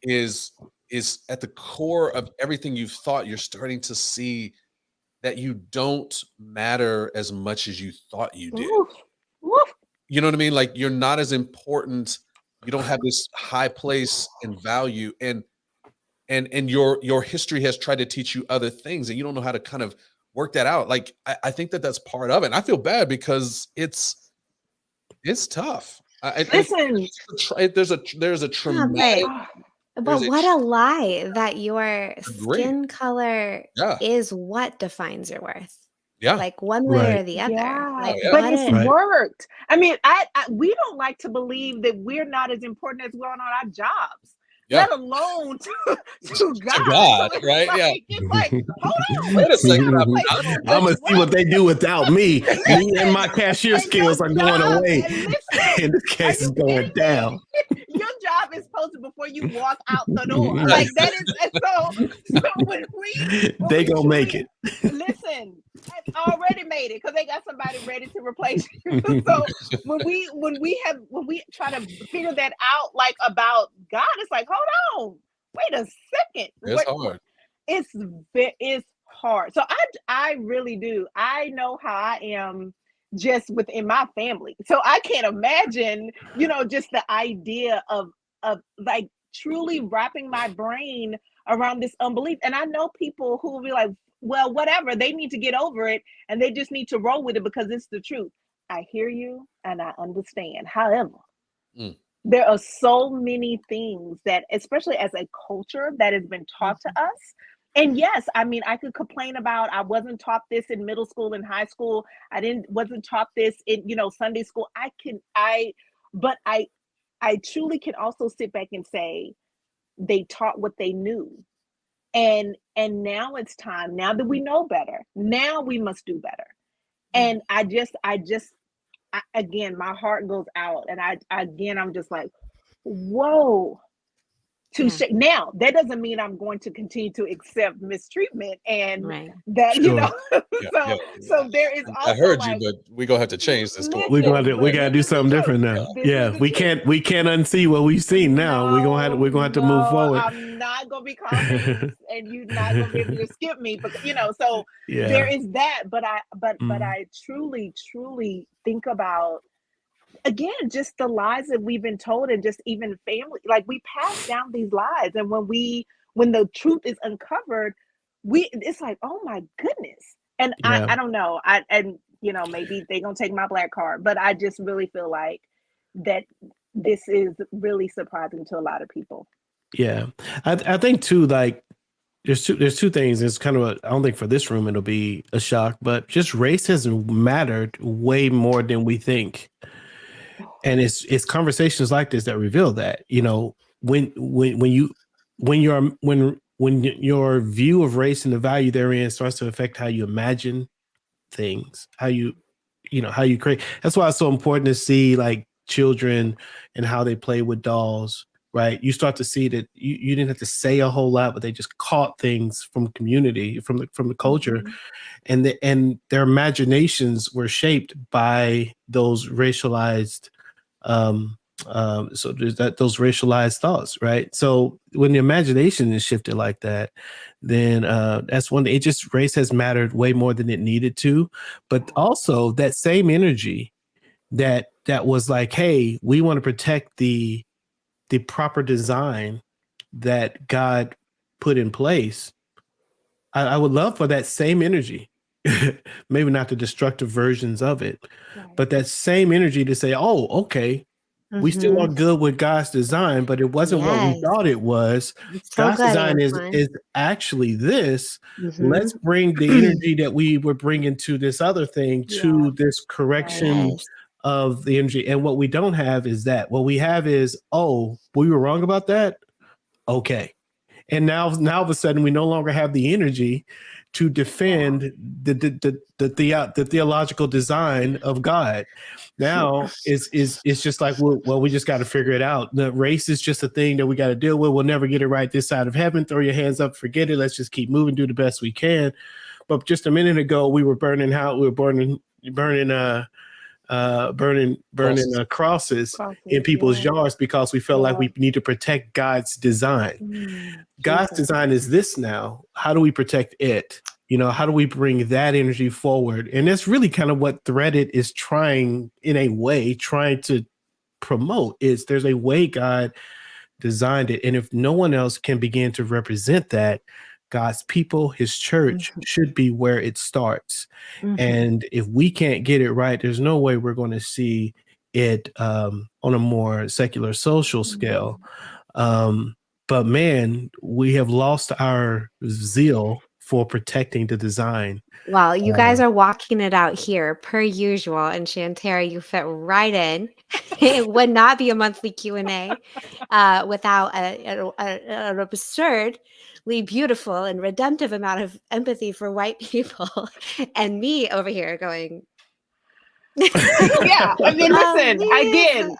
is at the core of everything you've thought. You're starting to see that you don't matter as much as you thought you did. Woof, woof. You know what I mean? Like you're not as important. You don't have this high place and value, and your history has tried to teach you other things, and you don't know how to kind of work that out. Like I think that's part of it. And I feel bad because it's tough. Listen, there's a traumatic. But what a lie that your Agree. skin color Yeah. is what defines your worth. Yeah. Like one way or Right. the other. yeah, Like, yeah. but what it's Right. worked. I mean, we don't like to believe that we're not as important as we're on our jobs, Yeah. let alone to God. God, So it's right? Yeah. It's like, hold on, Wait a second. Like, I'm gonna see what they do without me. Me and my cashier Like, skills your are going job- away, and listen, and this case are is you going kidding me? down. Your job is posted before you walk out the door. Right. Like that is so when They we gonna make truly- it. Listen, I've already made it because they got somebody ready to replace you. So when we try to figure that out, like about God, it's like, hold on, wait a second. It's hard. It's hard. So I really do. I know how I am just within my family. So I can't imagine, just the idea of like truly wrapping my brain around this unbelief. And I know people who will be like, well, whatever, they need to get over it and they just need to roll with it because it's the truth. I hear you and I understand. However, there are so many things that, especially as a culture, that has been taught to us. And yes, I mean, I could complain about I wasn't taught this in middle school and high school. Wasn't taught this in, Sunday school. But I truly can also sit back and say they taught what they knew. And now it's time. Now that we know better, now we must do better. And again, my heart goes out, and I'm just like, whoa. Now that doesn't mean I'm going to continue to accept mistreatment and that Sure. So there is also I heard like, you, but we're gonna have to change this. We gotta do something different now. Yeah, we can't unsee what we've seen now. We're gonna have to move forward. I'm not gonna be calling and you're not gonna be able to skip me, but so Yeah. there is that. But I truly think about, again, just the lies that we've been told, and just even family, like we pass down these lies, and when the truth is uncovered, it's like, oh my goodness. And I don't know, maybe they're gonna take my black card, but I just really feel like that this is really surprising to a lot of people. Yeah, I think too, like there's two things. It's kind of I don't think for this room it'll be a shock, but just race has mattered way more than we think. And it's conversations like this that reveal that, when your view of race and the value therein starts to affect how you imagine things, how you create. That's why it's so important to see like children and how they play with dolls, right? You start to see that you didn't have to say a whole lot, but they just caught things from community, from the culture, and their imaginations were shaped by those racialized so there's those racialized thoughts, right? So when the imagination is shifted like that, then that's one thing. It just, race has mattered way more than it needed to. But also that same energy that was like, hey, we want to protect the proper design that God put in place. I would love for that same energy maybe not the destructive versions of it, Right. but that same energy to say, oh, okay, we still are Mhm. good with God's design, but it wasn't what we Yes. thought it was. It's so God's good, design Antoine. is actually this. Mhm. Let's bring the energy that we were bringing to this other thing to this correction Yes. of the energy. And what we don't have is that. What we have is, oh, we were wrong about that. Okay. And now all of a sudden we no longer have the energy to defend the theological design of God. Now it's just like, well, we just got to figure it out. The race is just a thing that we got to deal with. We'll never get it right this side of heaven. Throw your hands up, forget it. Let's just keep moving, do the best we can. But just a minute ago, we were burning crosses in people's yards because we felt like we need to protect God's design. God's design is this now. How do we protect it? How do we bring that energy forward? And that's really kind of what Threaded is trying to promote, is there's a way God designed it. And if no one else can begin to represent that, God's people, his church should be where it starts. And if we can't get it right, there's no way we're going to see it on a more secular social scale. But man, we have lost our zeal for protecting the design. Well, you guys are walking it out here per usual, and Shantara, you fit right in. It would not be a monthly Q&A without an absurdly beautiful and redemptive amount of empathy for white people, and me over here going, Yeah, I mean, listen, again,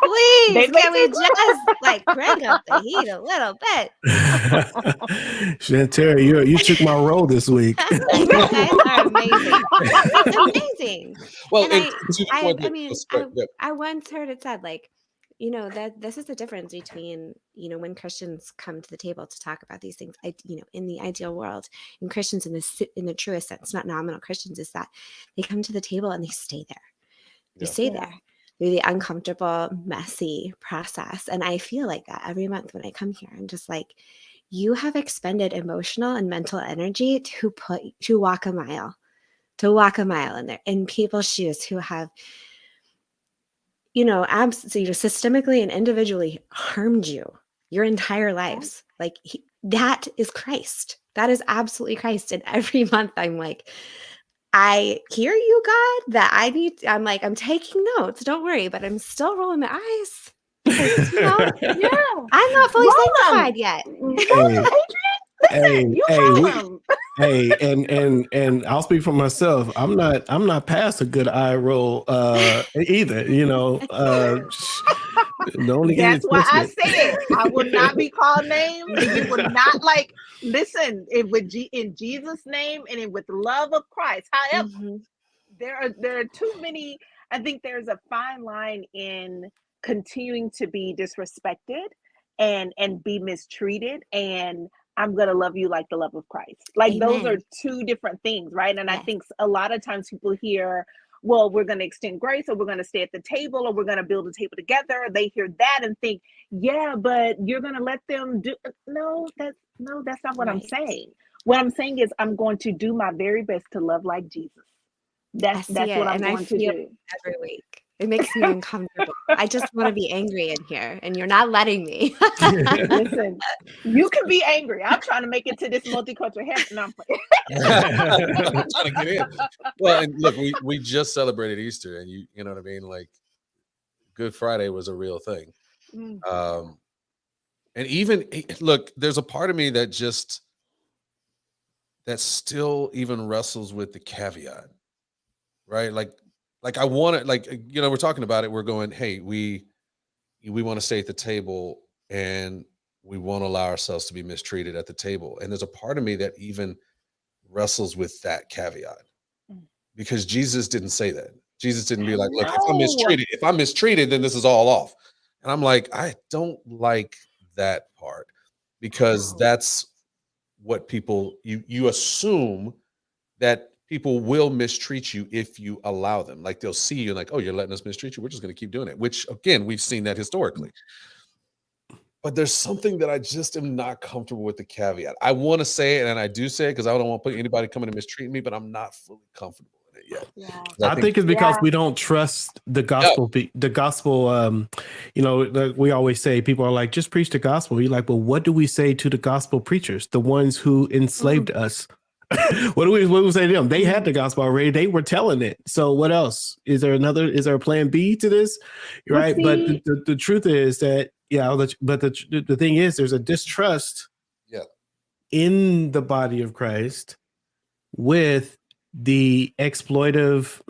please, can we just like crank up the heat a little bit? Shantara, you took my role this week. You guys are amazing. Amazing. Well, and I once heard it said, like, that this is the difference between, when Christians come to the table to talk about these things, in the ideal world, and Christians in the truest sense, not nominal Christians, is that they come to the table and they stay there. They stay there through the uncomfortable, messy process. And I feel like that every month when I come here. I'm just like, you have expended emotional and mental energy to walk a mile in people's shoes who have, systemically and individually harmed you your entire lives. Like, that is Christ. That is absolutely Christ. And every month I'm like, I hear you, God, I'm taking notes. Don't worry, but I'm still rolling my eyes. Because, I'm not fully sanctified yet. And I'll speak for myself. I'm not past a good eye roll either. That's why I said I will not be called names. You will not listen. In Jesus' name and with the love of Christ. However, there are too many. I think there's a fine line in continuing to be disrespected and be mistreated, and I'm going to love you like the love of Christ. Like, those are two different things, right? And I think a lot of times people hear, well, we're going to extend grace, or we're going to stay at the table, or we're going to build a table together. They hear that and think, yeah, but you're going to let them do. No, that's not what I'm saying. What I'm saying is I'm going to do my very best to love like Jesus. That's what I'm going to do every week. It makes me uncomfortable. I just want to be angry in here, and you're not letting me. Listen, you can be angry. I'm trying to make it to this multicultural heaven. I'm trying to get in. Well, and look, we just celebrated Easter, and you know what I mean? Like, Good Friday was a real thing. And even, look, there's a part of me that still even wrestles with the caveat, right? Like I want to, we're talking about it. We're going, hey, we want to stay at the table, and we won't allow ourselves to be mistreated at the table. And there's a part of me that even wrestles with that caveat, because Jesus didn't say that. Jesus didn't be like, look, if I'm mistreated, then this is all off. And I'm like, I don't like that part, because that's what people, you assume that people will mistreat you if you allow them. Like, they'll see you and like, oh, you're letting us mistreat you, we're just going to keep doing it, which, again, we've seen that historically. But there's something that I just am not comfortable with the caveat. I want to say it, and I do say it because I don't want to put anybody coming to mistreat me, but I'm not fully comfortable in it yet. Yeah. 'Cause I think it's because Yeah. we don't trust the gospel. The gospel, like we always say, people are like, just preach the gospel. You're like, well, what do we say to the gospel preachers, the ones who enslaved us? what do we say to them? They had the gospel already. They were telling it. So what else? Is there a plan B to this? Well, Right. But see- the truth is that, but the thing is, there's a distrust Yeah. in the body of Christ with the exploitive,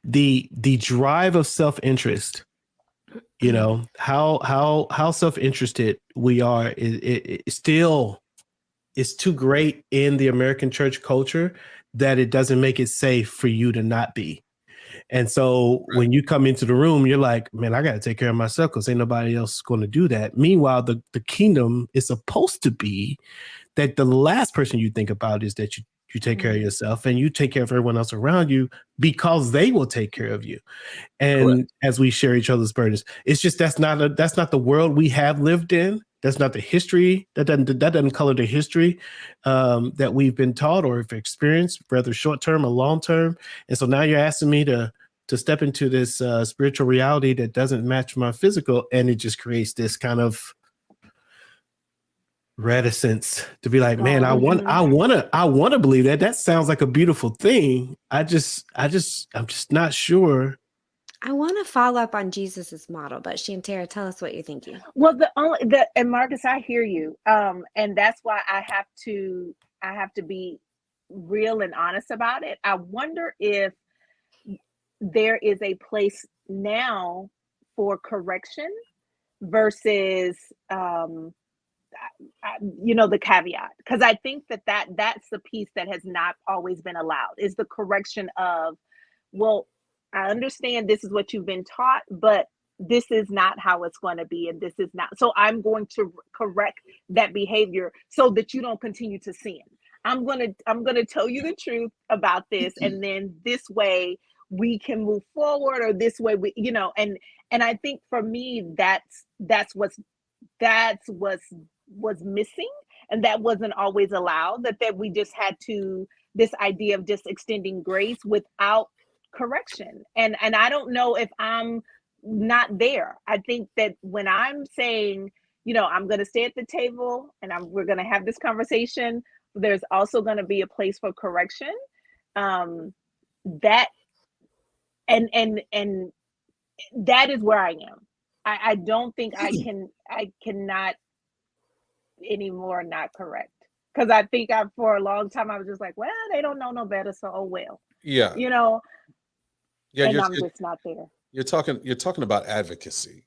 the drive of self-interest. You know, how self-interested we are it still is too great in the American church culture that it doesn't make it safe for you to not be. And so when you come into the room, you're like, man, I got to take care of myself because ain't nobody else going to do that. Meanwhile, the kingdom is supposed to be that the last person you think about is that you take care of yourself and you take care of everyone else around you because they will take care of you. And as we share each other's burdens, it's just that's not the world we have lived in. That's not the history. That doesn't color the history that we've been taught or have experienced, whether short term or long term. And so now you're asking me to step into this spiritual reality that doesn't match my physical, and it just creates this kind of reticence to be like, man, I want to believe that. That sounds like a beautiful thing. I'm just not sure. I want to follow up on Jesus's model, but Shantara, tell us what you're thinking. Well, and Marcus, I hear you. And that's why I have to be real and honest about it. I wonder if there is a place now for correction versus the caveat, because I think that's the piece that has not always been allowed, is the correction of, well, I understand this is what you've been taught, but this is not how it's going to be, and this is not. So I'm going to correct that behavior so that you don't continue to sin. I'm going to tell you the truth about this, and then this way we can move forward, or this way we, and I think for me that's what's missing, and that wasn't always allowed. That we just had to, this idea of just extending grace without correction, and I don't know if I'm not there. I think that when I'm saying, I'm going to stay at the table and we're going to have this conversation, there's also going to be a place for correction. That and that is where I am. I don't think I cannot anymore not correct, because I think for a long time I was just like, well, they don't know no better, so oh well. Yeah. And I'm just not there. You're talking about advocacy,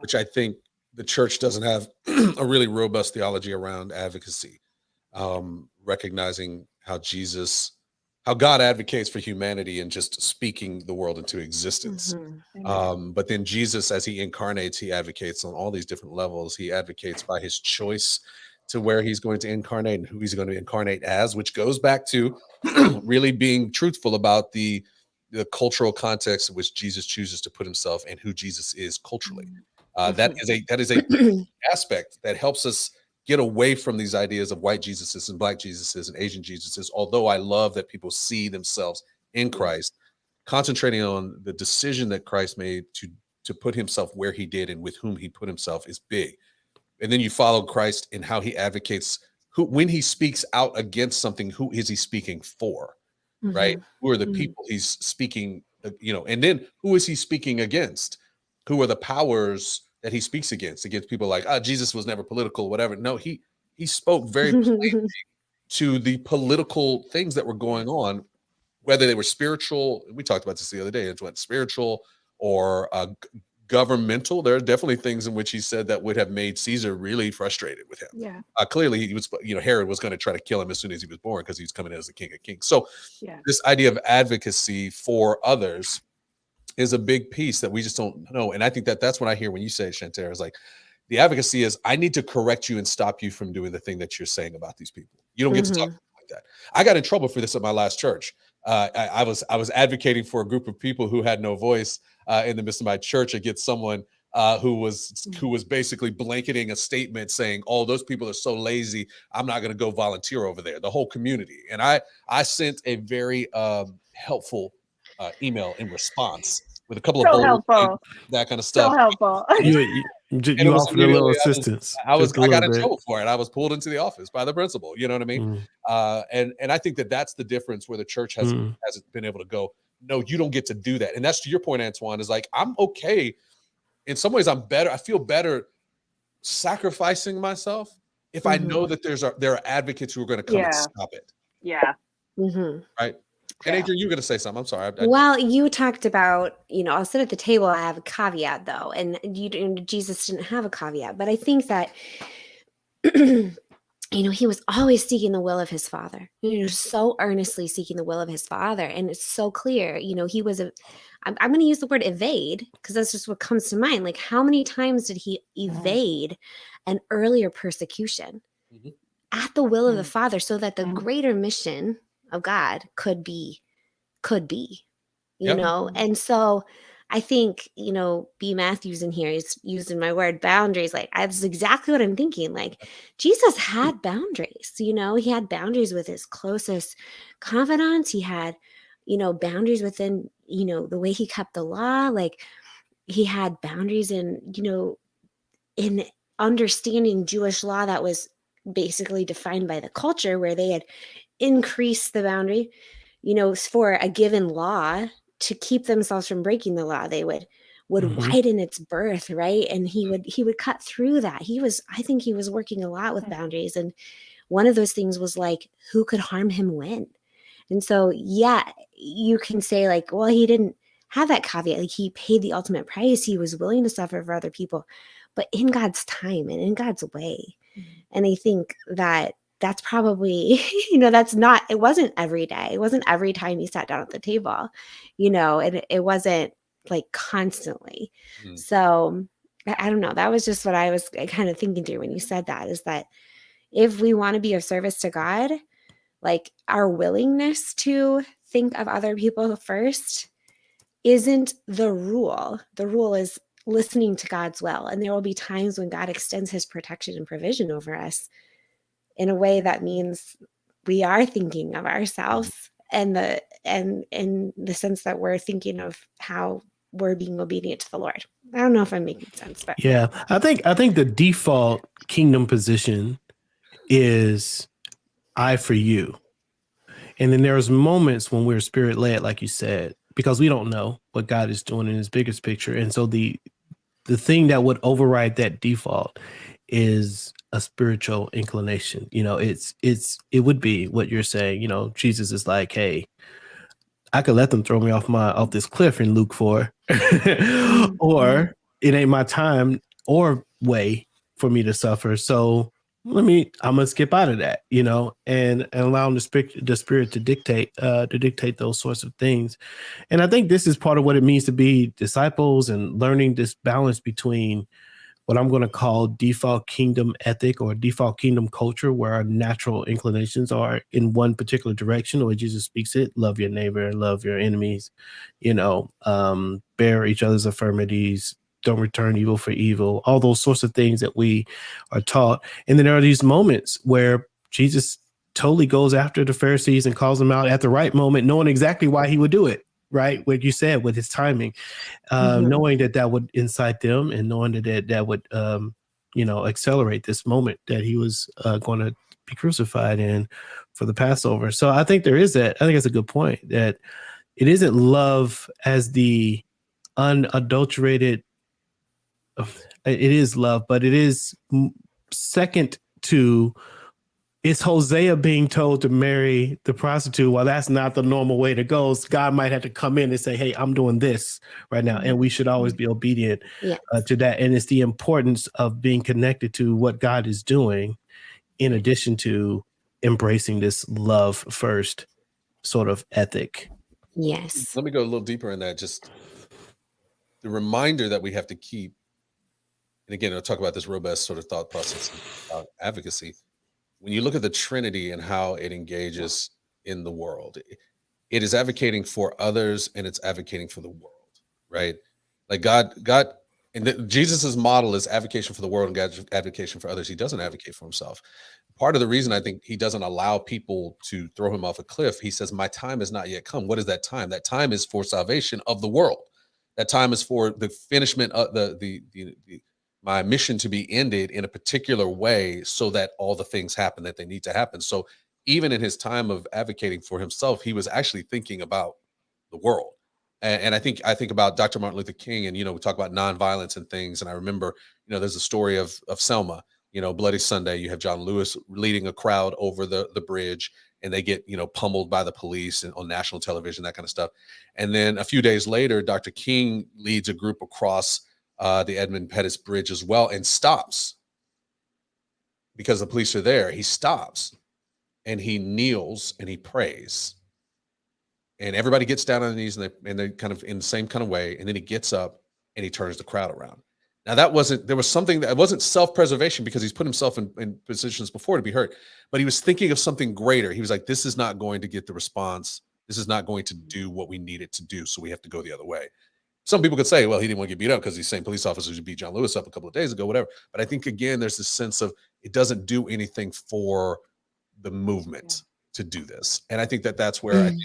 which I think the church doesn't have a really robust theology around advocacy, recognizing how God advocates for humanity and just speaking the world into existence. But then Jesus, as he incarnates, he advocates on all these different levels. He advocates by his choice to where he's going to incarnate and who he's going to incarnate as, which goes back to really being truthful about the cultural context in which Jesus chooses to put himself and who Jesus is culturally. That is a aspect that helps us get away from these ideas of white Jesuses and black Jesuses and Asian Jesuses. Although I love that people see themselves in Christ, concentrating on the decision that Christ made to put himself where he did and with whom he put himself is big. And then you follow Christ in how he advocates, when he speaks out against something, who is he speaking for? Right? Who are the people he's speaking, and then who is he speaking against? Who are the powers that he speaks against people like, Jesus was never political, whatever. No, he spoke very plainly to the political things that were going on, whether they were spiritual. We talked about this the other day. It's what spiritual or governmental. There are definitely things in which he said that would have made Caesar really frustrated with him. Yeah. Clearly he was, Herod was going to try to kill him as soon as he was born because he was coming in as the king of kings. So this idea of advocacy for others is a big piece that we just don't know. And I think that's what I hear when you say, Shantara, is like, the advocacy is, I need to correct you and stop you from doing the thing that you're saying about these people. You don't get to talk like that. I got in trouble for this at my last church. I was advocating for a group of people who had no voice in the midst of my church against someone who was basically blanketing a statement saying, "Oh, those people are so lazy. I'm not going to go volunteer over there." The whole community, and I sent a very helpful email in response with a couple of So bullet helpful. points, that kind of So stuff. helpful. You And it you was offered a little immediately assistance. I just a got little in bit. trouble for it. I was pulled into the office by the principal. You know what I mean? Mm, And I think that's the difference where the church hasn't mm, been able to go. No, you don't get to do that. And that's to your point, Antoine. Is like I'm okay. In some ways, I'm better. I feel better sacrificing myself if I know that there are advocates who are going to come and Yeah. stop it. Yeah. Right. And Yeah. Adrian, you're going to say something. I'm sorry. Well, you talked about, I'll sit at the table. I have a caveat though, and Jesus didn't have a caveat, but I think that, he was always seeking the will of his father. So earnestly seeking the will of his father, and it's so clear. He was I'm going to use the word evade because that's just what comes to mind. Like, how many times did he evade an earlier persecution at the will of the Father, so that the greater mission of God could be, and so I think, B. Matthews in here is using my word boundaries. Like, that's exactly what I'm thinking. Like, Jesus had boundaries, he had boundaries with his closest confidants. He had, boundaries within, the way he kept the law. Like, he had boundaries in understanding Jewish law that was basically defined by the culture, where they had increased the boundary, for a given law to keep themselves from breaking the law. They would widen its berth, right? And he would cut through that. I think he was working a lot with boundaries. And one of those things was like, who could harm him when? And so, yeah, you can say like, well, he didn't have that caveat. Like, he paid the ultimate price. He was willing to suffer for other people, but in God's time and in God's way. And I think that that's probably, it wasn't every day. It wasn't every time he sat down at the table, and it wasn't like constantly. So I don't know. That was just what I was kind of thinking through when you said that, is that if we want to be of service to God, like, our willingness to think of other people first isn't the rule. The rule is listening to God's will. And there will be times when God extends his protection and provision over us in a way that means we are thinking of ourselves, and in the sense that we're thinking of how we're being obedient to the Lord. I don't know if I'm making sense, but yeah, I think the default kingdom position is I for you. And then there's moments when we're spirit led, like you said, because we don't know what God is doing in his biggest picture. And so the thing that would override that default is a spiritual inclination. It would be what you're saying. Jesus is like, hey, I could let them throw me off this cliff in Luke 4, or it ain't my time or way for me to suffer. So I'm gonna skip out of that, and allow the spirit to dictate those sorts of things. And I think this is part of what it means to be disciples, and learning this balance between what I'm going to call default kingdom ethic or default kingdom culture, where our natural inclinations are in one particular direction, or Jesus speaks it: love your neighbor, love your enemies, bear each other's infirmities, don't return evil for evil, all those sorts of things that we are taught. And then there are these moments where Jesus totally goes after the Pharisees and calls them out at the right moment, knowing exactly why he would do it. Right, what you said with his timing, knowing that would incite them, and knowing that would, accelerate this moment that he was going to be crucified in for the Passover. So I think there is that. I think it's a good point, that it isn't love as the unadulterated. It is love, but it is second to. It's Hosea being told to marry the prostitute. Well, that's not the normal way to go. God might have to come in and say, hey, I'm doing this right now. And we should always be obedient to that. And it's the importance of being connected to what God is doing, in addition to embracing this love first sort of ethic. Yes. Let me go a little deeper in that. Just the reminder that we have to keep. And again, I'll talk about this robust sort of thought process about advocacy. When you look at the Trinity and how it engages in the world, it is advocating for others and it's advocating for the world, right? Like God And Jesus's model is advocation for the world and advocation for others. He doesn't advocate for himself. Part of the reason I think he doesn't allow people to throw him off a cliff, he says, my time has not yet come. What is that time? That time is for salvation of the world. That time is for the finishment of my mission to be ended in a particular way so that all the things happen that they need to happen. So even in his time of advocating for himself, he was actually thinking about the world. And I think about Dr. Martin Luther King, and, we talk about nonviolence and things. And I remember, there's a story of Selma, Bloody Sunday. You have John Lewis leading a crowd over the bridge, and they get, pummeled by the police and on national television, that kind of stuff. And then a few days later, Dr. King leads a group across the Edmund Pettus Bridge as well, and stops because the police are there. He stops and he kneels and he prays. And everybody gets down on their knees, and they kind of in the same kind of way. And then he gets up and he turns the crowd around. Now there was something that wasn't self-preservation, because he's put himself in positions before to be hurt, but he was thinking of something greater. He was like, this is not going to get the response. This is not going to do what we need it to do. So we have to go the other way. Some people could say, well, he didn't want to get beat up because these same police officers who beat John Lewis up a couple of days ago, whatever. But I think, again, there's this sense of it doesn't do anything for the movement to do this. And I think that's where I think,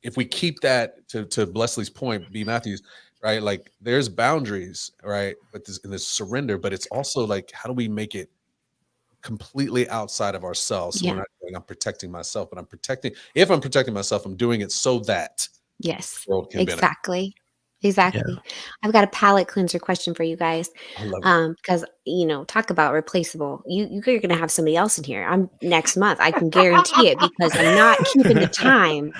if we keep that to Leslie's point, B. Matthews, right? Like, there's boundaries, right? But this surrender, but it's also like, how do we make it completely outside of ourselves? So we're not going, I'm protecting myself, but if I'm protecting myself, I'm doing it so that the world can benefit. Exactly. Yeah. I've got a palate cleanser question for you guys. I love it. Because, talk about replaceable. You're going to have somebody else in here. Next month. I can guarantee it, because I'm not keeping the time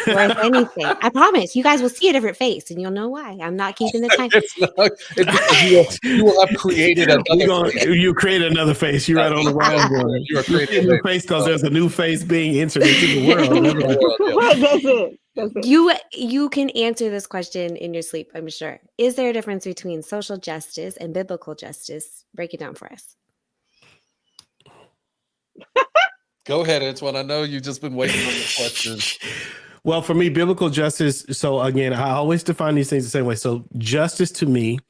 worth anything. I promise. You guys will see a different face, and you'll know why. I'm not keeping the time. You will have created another face. You create another face. You're right on the whiteboard. You are creating a new face because there's a new face being entered into the world. That's it. You can answer this question in your sleep, I'm sure. Is there a difference between social justice and biblical justice? Break it down for us. Go ahead, Antoine. I know you've just been waiting on the question. Well, for me, biblical justice. So again, I always define these things the same way. So justice to me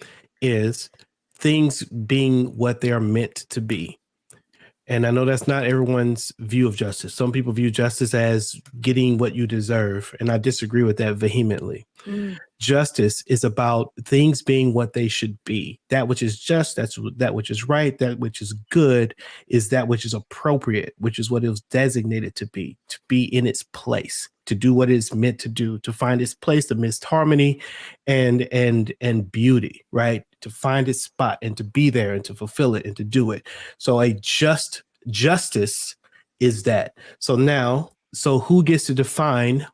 is things being what they are meant to be. And I know that's not everyone's view of justice. Some people view justice as getting what you deserve, and I disagree with that vehemently. Justice is about things being what they should be. That which is just, that which is right, that which is good, is that which is appropriate, which is what it was designated to be in its place, to do what it's meant to do, to find its place amidst harmony and beauty, right? To find its spot and to be there and to fulfill it and to do it. So a justice is that. So who gets to define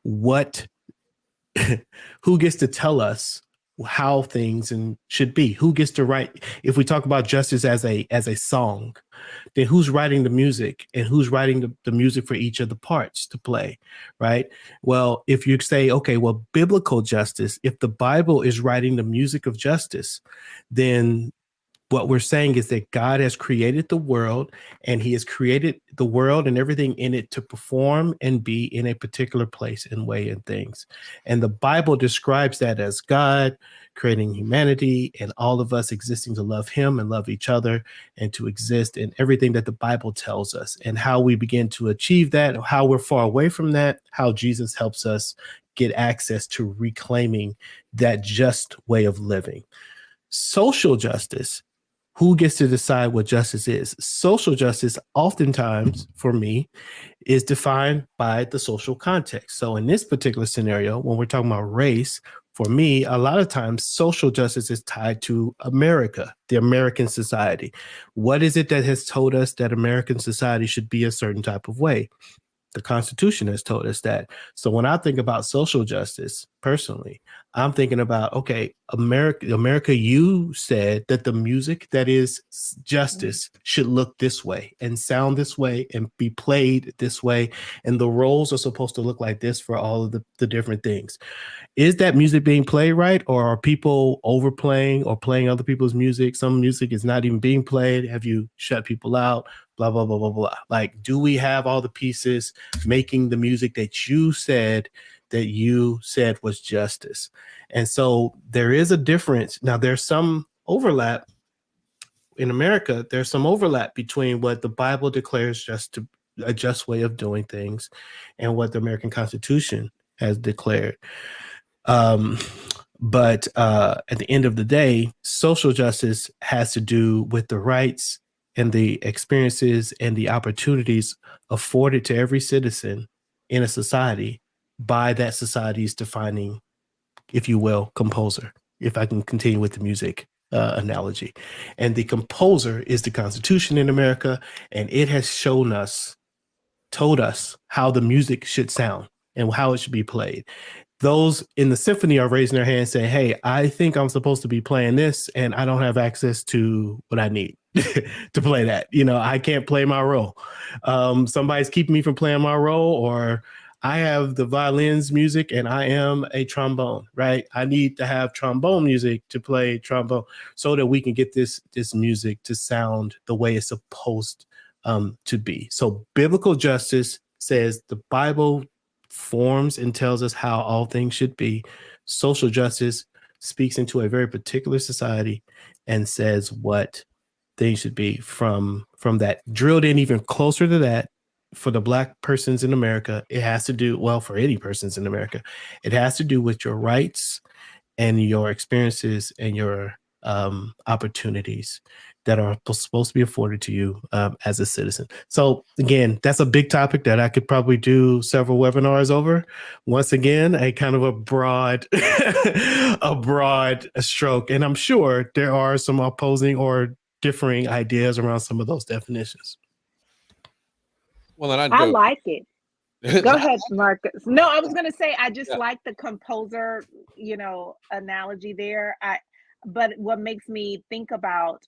who gets to tell us how things should be? Who gets to write? If we talk about justice as a song, then who's writing the music, and who's writing the music for each of the parts to play, right? Well, if you say, okay, well, biblical justice, if the Bible is writing the music of justice, then what we're saying is that God has created the world, and he has created the world and everything in it to perform and be in a particular place and way and things. And the Bible describes that as God creating humanity and all of us existing to love him and love each other and to exist in everything that the Bible tells us, and how we begin to achieve that, how we're far away from that, how Jesus helps us get access to reclaiming that just way of living. Social justice. Who gets to decide what justice is? Social justice, oftentimes, for me, is defined by the social context. So in this particular scenario, when we're talking about race, for me, a lot of times social justice is tied to America, the American society. What is it that has told us that American society should be a certain type of way? The Constitution has told us that. So when I think about social justice, personally, I'm thinking about, okay, America, you said that the music that is justice should look this way and sound this way and be played this way. And the roles are supposed to look like this for all of the different things. Is that music being played right? Or are people overplaying or playing other people's music? Some music is not even being played. Have you shut people out? Blah, blah, blah, blah, blah. Like, do we have all the pieces making the music that you said was justice? And so there is a difference. Now, there's some overlap in America. There's some overlap between what the Bible declares a just way of doing things and what the American Constitution has declared. But at the end of the day, social justice has to do with the rights and the experiences and the opportunities afforded to every citizen in a society by that society's defining, if you will, composer, if I can continue with the music analogy. And the composer is the Constitution in America, and it has told us how the music should sound and how it should be played. Those in the symphony are raising their hands saying, hey, I think I'm supposed to be playing this, and I don't have access to what I need to play that. I can't play my role. Somebody's keeping me from playing my role, or I have the violins music and I am a trombone, right? I need to have trombone music to play trombone so that we can get this music to sound the way it's supposed to be. So biblical justice says the Bible forms and tells us how all things should be. Social justice speaks into a very particular society and says what things should be from that. Drilled in even closer to that, for the Black persons in America, it has to do, well, for any persons in America, it has to do with your rights and your experiences and your opportunities that are supposed to be afforded to you as a citizen. So again, that's a big topic that I could probably do several webinars over. Once again, a kind of a broad stroke. And I'm sure there are some opposing or differing ideas around some of those definitions. Well, and I like it. Go ahead, Marcus. No, I was going to say, I just like the composer, analogy there. But what makes me think about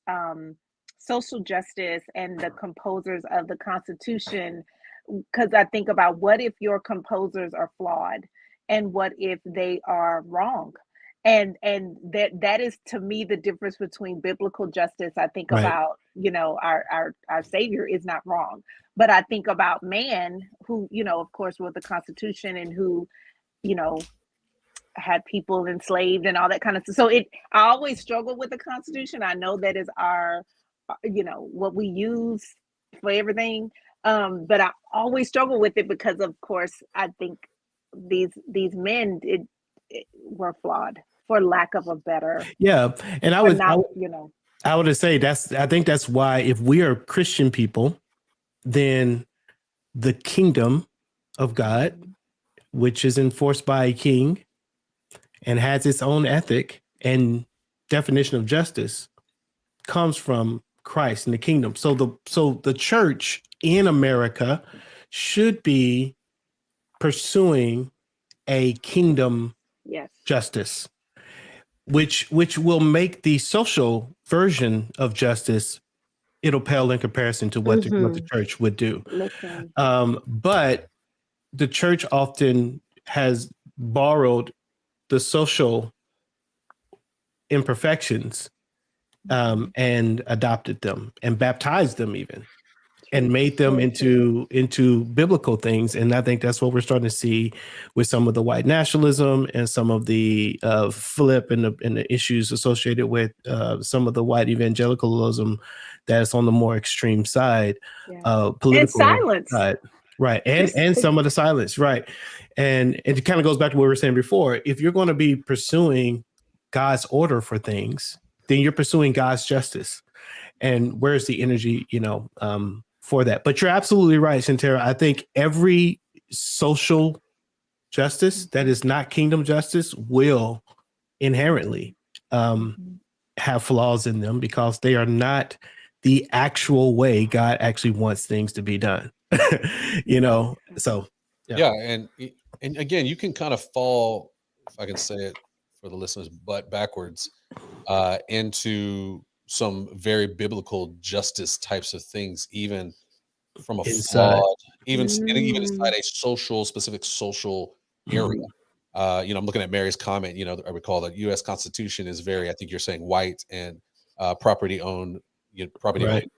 social justice and the composers of the Constitution, because I think about, what if your composers are flawed, and what if they are wrong? And that is, to me, the difference between biblical justice. I think Right. about, our Savior is not wrong, but I think about man who, of course, wrote the Constitution, and who, had people enslaved and all that kind of stuff. So I always struggle with the Constitution. I know that is our, what we use for everything. But I always struggle with it because, of course, I think these men were flawed, for lack of a better. Yeah. And I would say I think that's why, if we are Christian people, then the kingdom of God, which is enforced by a king and has its own ethic and definition of justice, comes from Christ and the kingdom. So the church in America should be pursuing a kingdom justice, which will make the social version of justice, it'll pale in comparison to what the church would do. But the church often has borrowed the social imperfections and adopted them and baptized them even, and made them into biblical things. And I think that's what we're starting to see with some of the white nationalism and some of the flip and the issues associated with some of the white evangelicalism that's on the more extreme side, political and silence. side. Right. And some of the silence. Right. And it kind of goes back to what we were saying before. If you're going to be pursuing God's order for things, then you're pursuing God's justice. And where's the energy, for that? But you're absolutely right, Shantara. I think every social justice that is not kingdom justice will inherently have flaws in them, because they are not the actual way God actually wants things to be done. So and again, you can kind of fall, if I can say it for the listeners, butt backwards into some very biblical justice types of things, even from a flawed, even inside a specific social area. I'm looking at Mary's comment. I recall that U.S. Constitution is very, I think you're saying, white and property owned,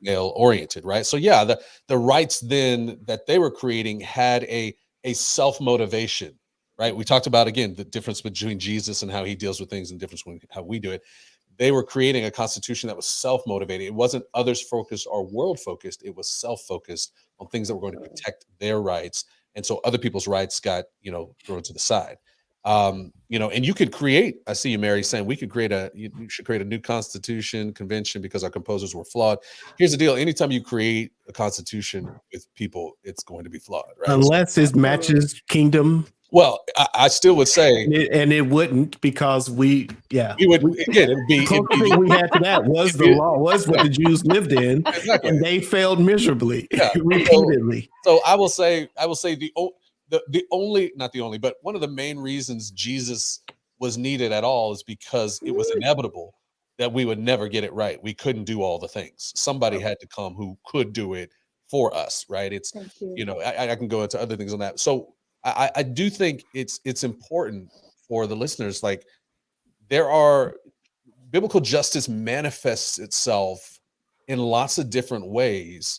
male oriented, right? So the rights then that they were creating had a self-motivation, right? We talked about, again, the difference between Jesus and how he deals with things and the difference between how we do it. they were creating a constitution that was self-motivated. It wasn't others focused or world focused. It was self-focused on things that were going to protect their rights. And so other people's rights got, thrown to the side. And you could create, I see you, Mary, saying we could you should create a new constitution convention because our composers were flawed. Here's the deal. Anytime you create a constitution with people, it's going to be flawed, right? Unless it matches kingdom. Well, I still would say, and it wouldn't, because we would again. It'd be thing we had to that was the law, was what the Jews lived in, exactly. And they failed miserably, repeatedly. So I will say the only, not the only, but one of the main reasons Jesus was needed at all is because it was inevitable that we would never get it right. We couldn't do all the things. Somebody had to come who could do it for us, right? It's I can go into other things on that. So I do think it's important for the listeners. Like, biblical justice manifests itself in lots of different ways.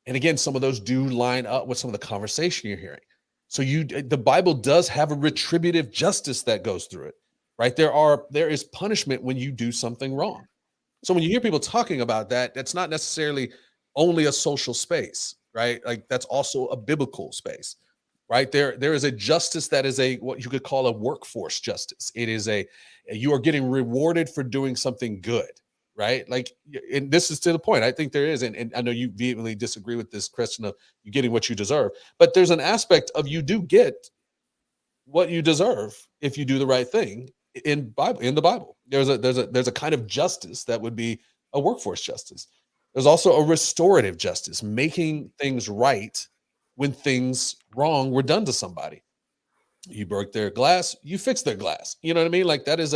And again, some of those do line up with some of the conversation you're hearing. So the Bible does have a retributive justice that goes through it, right? There is punishment when you do something wrong. So when you hear people talking about that, that's not necessarily only a social space, right? Like, that's also a biblical space. Right there is a justice that is what you could call a workforce justice. It is you are getting rewarded for doing something good, right? Like, and this is to the point. I think there is, and I know you vehemently disagree with this question of you getting what you deserve, but there's an aspect of you do get what you deserve if you do the right thing in the Bible. There's a kind of justice that would be a workforce justice. There's also a restorative justice, making things right when things wrong were done to somebody. You broke their glass, you fix their glass. You know what I mean? Like, that's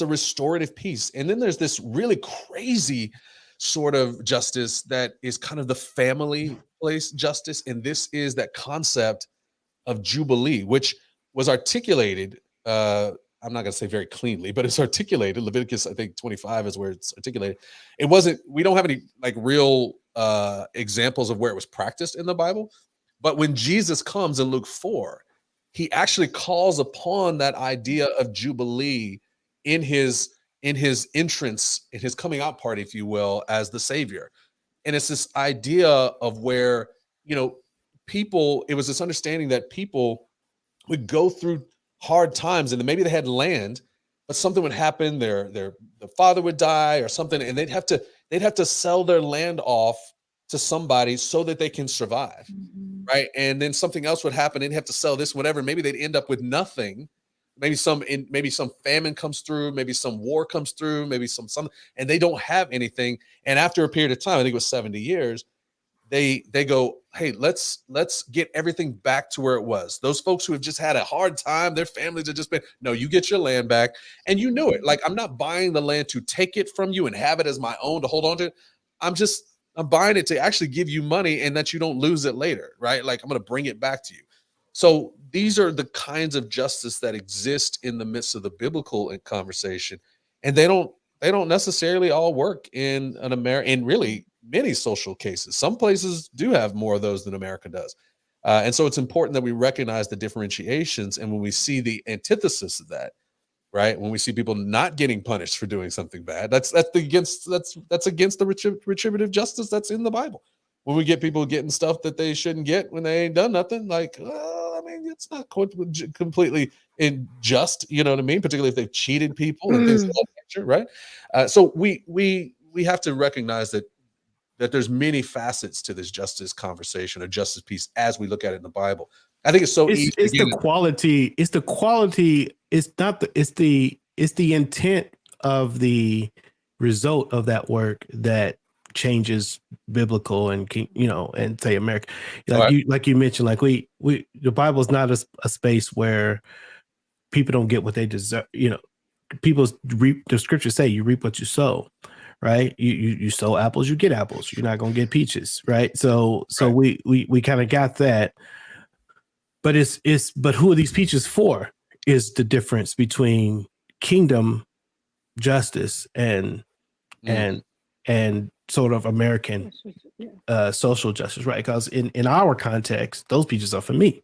a restorative piece. And then there's this really crazy sort of justice that is kind of the family place justice. And this is that concept of Jubilee, which was articulated, I'm not going to say very cleanly, but it's articulated. Leviticus, I think 25 is where it's articulated. We don't have any like real examples of where it was practiced in the Bible. But when Jesus comes in Luke 4, he actually calls upon that idea of Jubilee in his entrance, in his coming out party, if you will, as the Savior. And it's this idea of where, it was this understanding that people would go through hard times, and then maybe they had land, but something would happen, the father would die or something, and they'd have to sell their land off to somebody so that they can survive. Mm-hmm. Right. And then something else would happen. They'd have to sell this, whatever. Maybe they'd end up with nothing. Maybe some famine comes through, maybe some war comes through, maybe something, and they don't have anything. And after a period of time, I think it was 70 years, they go, hey, let's get everything back to where it was. Those folks who have just had a hard time, their families have just been, no, you get your land back. And you knew it. Like, I'm not buying the land to take it from you and have it as my own to hold on to it. I'm buying it to actually give you money and that you don't lose it later, right? Like, I'm going to bring it back to you. So these are the kinds of justice that exist in the midst of the biblical conversation. And they don't necessarily all work in really many social cases. Some places do have more of those than America does. And so it's important that we recognize the differentiations. And when we see the antithesis of that, right? When we see people not getting punished for doing something bad, that's against the retributive justice that's in the Bible. When we get people getting stuff that they shouldn't get when they ain't done nothing, like, it's not completely unjust, you know what I mean? Particularly if they've cheated people and things of that nature, right? So we have to recognize that there's many facets to this justice conversation or justice piece as we look at it in the Bible. I think it's so easy. It's the quality. It's the quality. It's not the. It's the intent of the result of that work that changes biblical and and say America. Like you mentioned, like we the Bible is not a space where people don't get what they deserve. People reap. The scriptures say you reap what you sow. Right, you sow apples, you get apples. You're not gonna get peaches, right? So right. we kind of got that. But but who are these peaches for is the difference between kingdom justice and sort of American social justice, right? Because in our context, those peaches are for me.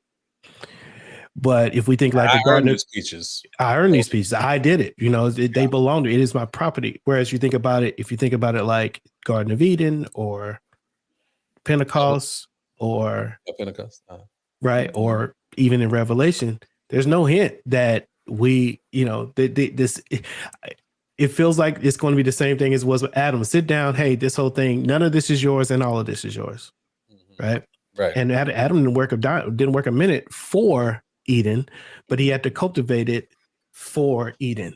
But if we think like the I earned Garden of those peaches. I earned these pieces. I did it. You know, they belong to me. It is my property. Whereas you think about it, if you think about it like Garden of Eden or Pentecost or Pentecost. right, or even in Revelation, there's no hint that we, you know, this. It feels like it's going to be the same thing as was with Adam. Sit down. Hey, this whole thing, none of this is yours, and all of this is yours, right? Right. And Adam didn't work a minute for Eden, but he had to cultivate it for Eden.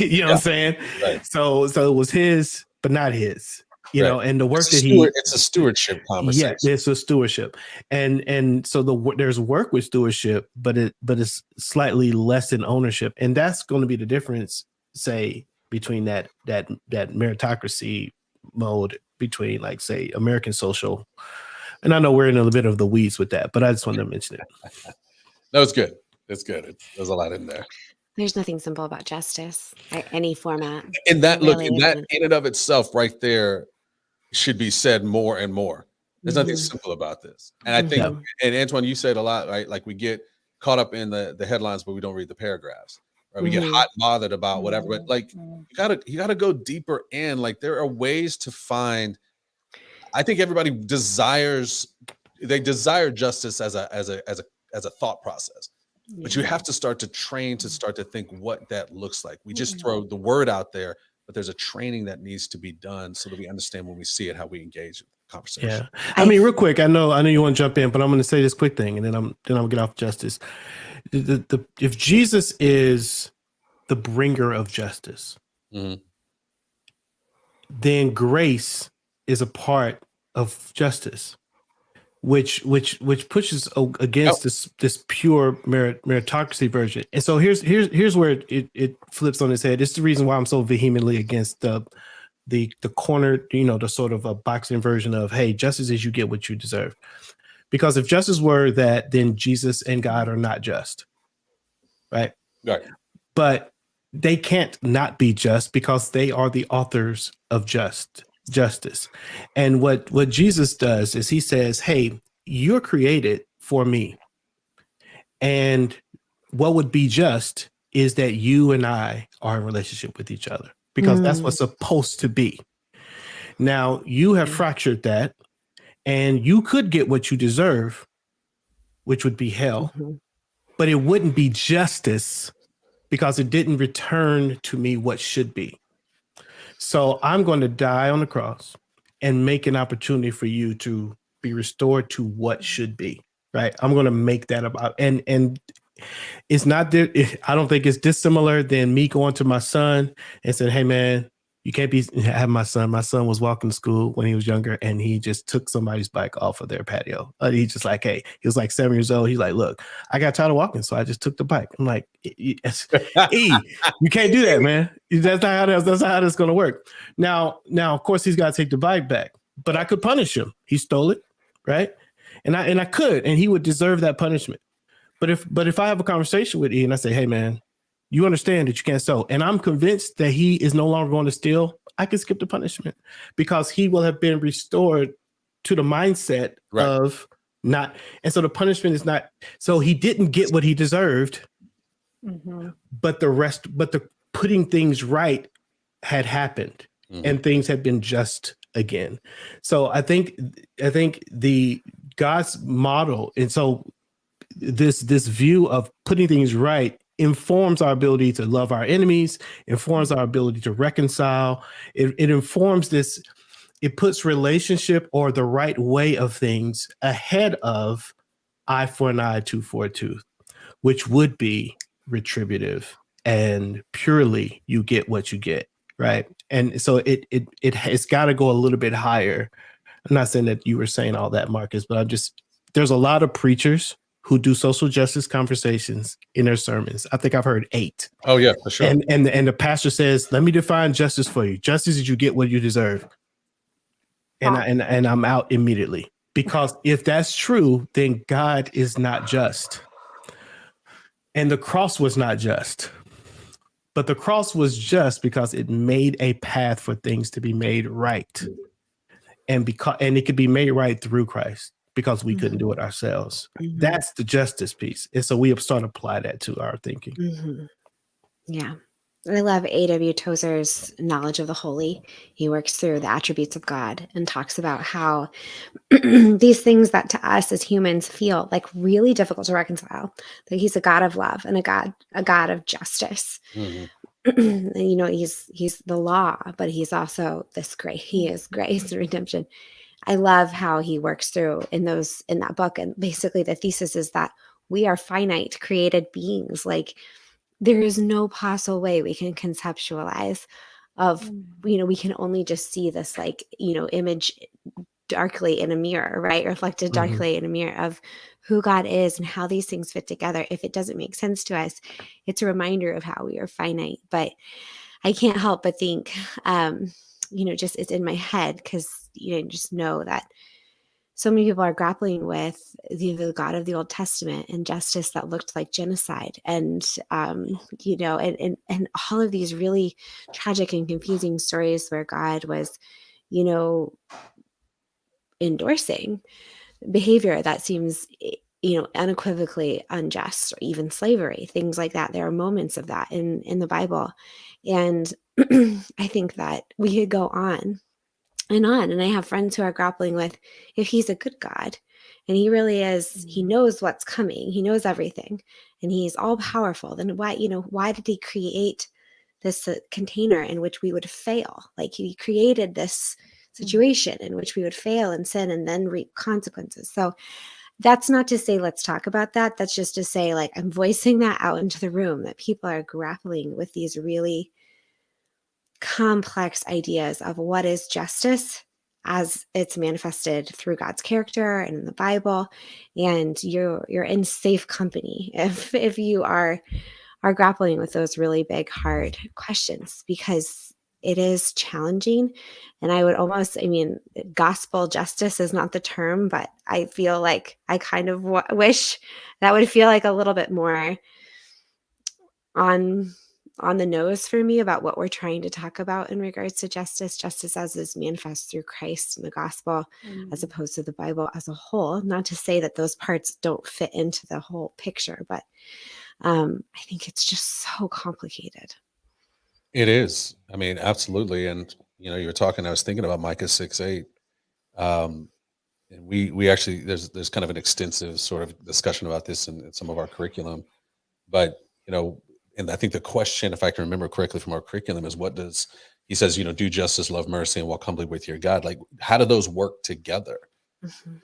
You know what I'm saying? Right. So it was his, but not his. You know, and the work it's a stewardship conversation. Yeah, it's a stewardship, and so there's work with stewardship, but it's slightly less in ownership, and that's going to be the difference, say, between that meritocracy mode between, like, say, American social. And I know we're in a little bit of the weeds with that, but I just wanted to mention it. No, it's good. It's good. There's a lot in there. There's nothing simple about justice at any format. And that Really in isn't. and of itself right there should be said more and more. There's nothing simple about this. And I think, and Antoine, you said a lot, right? Like, we get caught up in the headlines, but we don't read the paragraphs. Right? We get hot and bothered about whatever, but like, you gotta go deeper in. Like, there are ways to find. I think everybody desire justice as a thought process, but you have to start to train to start to think what that looks like. We just throw the word out there, but there's a training that needs to be done so that we understand when we see it, how we engage in the conversation. Yeah, I mean, real quick, I know you want to jump in, but I'm going to say this quick thing, and then I'm gonna get off justice. If Jesus is the bringer of justice, then grace is a part of justice, which pushes against this pure meritocracy version. And so here's where it flips on its head. It's the reason why I'm so vehemently against the corner, you know, the sort of a boxing version of, hey, justice is you get what you deserve. Because if justice were that, then Jesus and God are not just, right? Right. But they can't not be just, because they are the authors of justice. And what Jesus does is he says, hey, you're created for me. And what would be just is that you and I are in relationship with each other, because that's what's supposed to be. Now, you have fractured that, and you could get what you deserve, which would be hell, but it wouldn't be justice, because it didn't return to me what should be. So I'm going to die on the cross and make an opportunity for you to be restored to what should be, right? I'm going to make that about, and it's not that, I don't think it's dissimilar than me going to my son and saying, hey man, you can't have my son. My son was walking to school when he was younger, and he just took somebody's bike off of their patio. He just like, hey, he was like 7 years old. He's like, look, I got tired of walking, so I just took the bike. I'm like, you can't do that, man. That's not how that's going to work. Now, of course, he's got to take the bike back, but I could punish him. He stole it, right? And I could, and he would deserve that punishment. But if I have a conversation with E and I say, hey, man, you understand that you can't steal, and I'm convinced that he is no longer going to steal, I can skip the punishment, because he will have been restored to the mindset of not. And so the punishment is not, so he didn't get what he deserved, but the putting things right had happened, and things had been just again. So I think the God's model, and so this view of putting things right informs our ability to love our enemies, informs our ability to reconcile. It informs this, it puts relationship or the right way of things ahead of eye for an eye, tooth for a tooth, which would be retributive and purely you get what you get, right? And so it's got to go a little bit higher. I'm not saying that you were saying all that, Marcus, but there's a lot of preachers who do social justice conversations in their sermons. I think I've heard 8. Oh yeah, for sure. And the pastor says, let me define justice for you. Justice is you get what you deserve. And I'm out immediately. Because if that's true, then God is not just. And the cross was not just. But the cross was just because it made a path for things to be made right. And it could be made right through Christ. because we couldn't do it ourselves. That's the justice piece. And so we have started to apply that to our thinking. Yeah. I love A.W. Tozer's knowledge of the holy. He works through the attributes of God and talks about how these things that to us as humans feel like really difficult to reconcile, that he's a God of love and a God of justice. And, you know, he's the law, but he's also this grace. He is grace and redemption. I love how he works through in that book. And basically the thesis is that we are finite created beings. Like, there is no possible way we can conceptualize of, you know, we can only just see this, like, you know, image darkly in a mirror, right? Reflected darkly in a mirror of who God is and how these things fit together. If it doesn't make sense to us, it's a reminder of how we are finite. But I can't help but think, you know, just it's in my head because, you know, just know that so many people are grappling with the God of the Old Testament and justice that looked like genocide, and you know, and all of these really tragic and confusing stories where God was, you know, endorsing behavior that seems, you know, unequivocally unjust, or even slavery, things like that. There are moments of that in the Bible, and I think that we could go on. And I have friends who are grappling with, if he's a good God and he really is, he knows what's coming, he knows everything, and he's all powerful, then why did he create this container in which we would fail? Like, he created this situation in which we would fail and sin and then reap consequences. So that's not to say let's talk about that. That's just to say, like, I'm voicing that out into the room, that people are grappling with these really complex ideas of what is justice as it's manifested through God's character and in the Bible. And you're in safe company if you are grappling with those really big, hard questions, because it is challenging. And I would almost, I mean, gospel justice is not the term, but I feel like I kind of wish that would feel like a little bit more on the nose for me about what we're trying to talk about in regards to justice as is manifest through Christ and the gospel, as opposed to the Bible as a whole. Not to say that those parts don't fit into the whole picture, but I think it's just so complicated. It is. I mean, absolutely. And, you know, you were talking, I was thinking about Micah 6:8. And we actually, there's kind of an extensive sort of discussion about this in some of our curriculum. But, you know, and I think the question, if I can remember correctly from our curriculum, is he says, you know, do justice, love mercy, and walk humbly with your God. Like, how do those work together?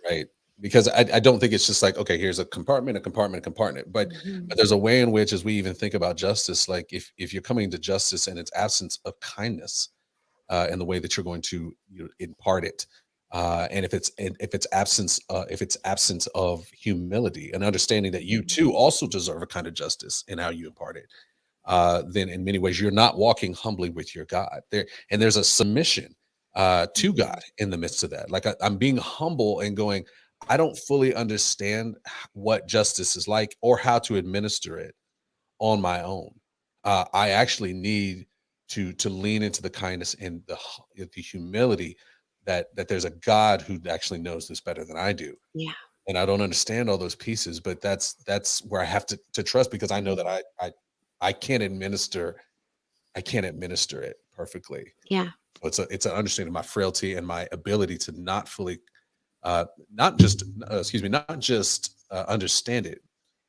Right? Because I don't think it's just like, okay, here's a compartment, but there's a way in which, as we even think about justice, like if you're coming to justice and its absence of kindness, and the way that you're going to impart it, and if it's absence of humility and understanding that you too also deserve a kind of justice in how you impart it, then in many ways you're not walking humbly with your God. There's a submission to God in the midst of that. Like, I'm being humble and going, I don't fully understand what justice is like or how to administer it on my own. I actually need to lean into the kindness and the humility that there's a God who actually knows this better than I do. Yeah. And I don't understand all those pieces, but that's where I have to trust, because I know that I can't administer it perfectly. Yeah. So it's an understanding of my frailty and my ability to not fully not just understand it,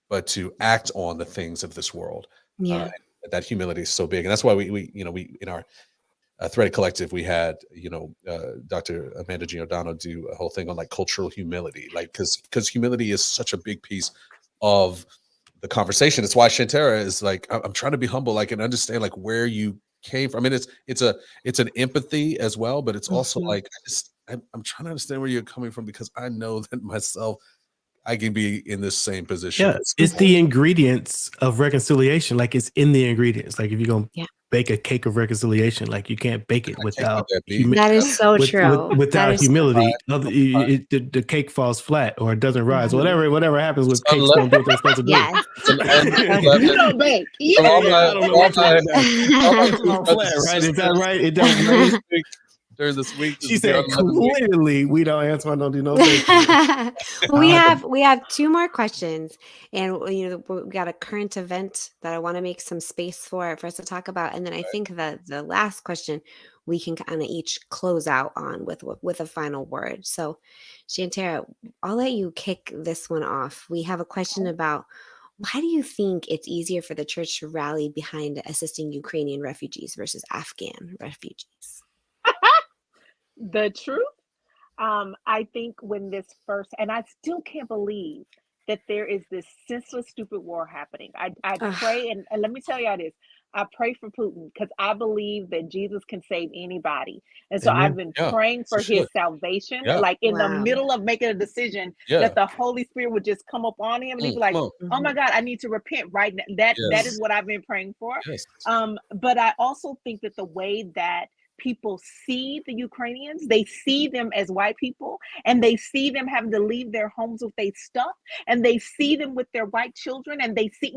but to act on the things of this world. Yeah. That humility is so big, and that's why we in our Threaded Collective, we had Dr. Amanda Giordano do a whole thing on like cultural humility, like because humility is such a big piece of the conversation. It's why Shantara is like, I'm trying to be humble, like, and understand like where you came from. I mean, it's an empathy as well, but it's also like I'm trying to understand where you're coming from, because I know that myself, I can be in this same position. Yeah, it's the ingredients of reconciliation. Like, it's in the ingredients. Like, if you're gonna bake a cake of reconciliation, like, you can't bake it without that is so true. Without humility. The cake falls flat or it doesn't rise. Whatever happens with cakes don't do what they're supposed to do. Yes. You don't bake. It don't fall flat, right? Is that right? It doesn't raise. during this week. This She is their said, 11th week. clearly we don't answer. I don't do no thing. We have two more questions, and we got a current event that I want to make some space for us to talk about, and then I think that the last question we can kind of each close out on with a final word. So, Shantara, I'll let you kick this one off. We have a question about why do you think it's easier for the church to rally behind assisting Ukrainian refugees versus Afghan refugees? The truth, I think when this first, and I still can't believe that there is this senseless, stupid war happening. I Ugh. pray, and let me tell you how it is. I pray for Putin because I believe that Jesus can save anybody. And so Amen. I've been Yeah, praying for for sure. his salvation, Yeah. like in the Wow. middle of making a decision, Yeah. that the Holy Spirit would just come up on him and he'd be like, Come on. oh my God, I need to repent right now. That Yes. is what I've been praying for. Yes. But I also think that the way that people see the Ukrainians, they see them as white people, and they see them having to leave their homes with their stuff, and they see them with their white children, and they see,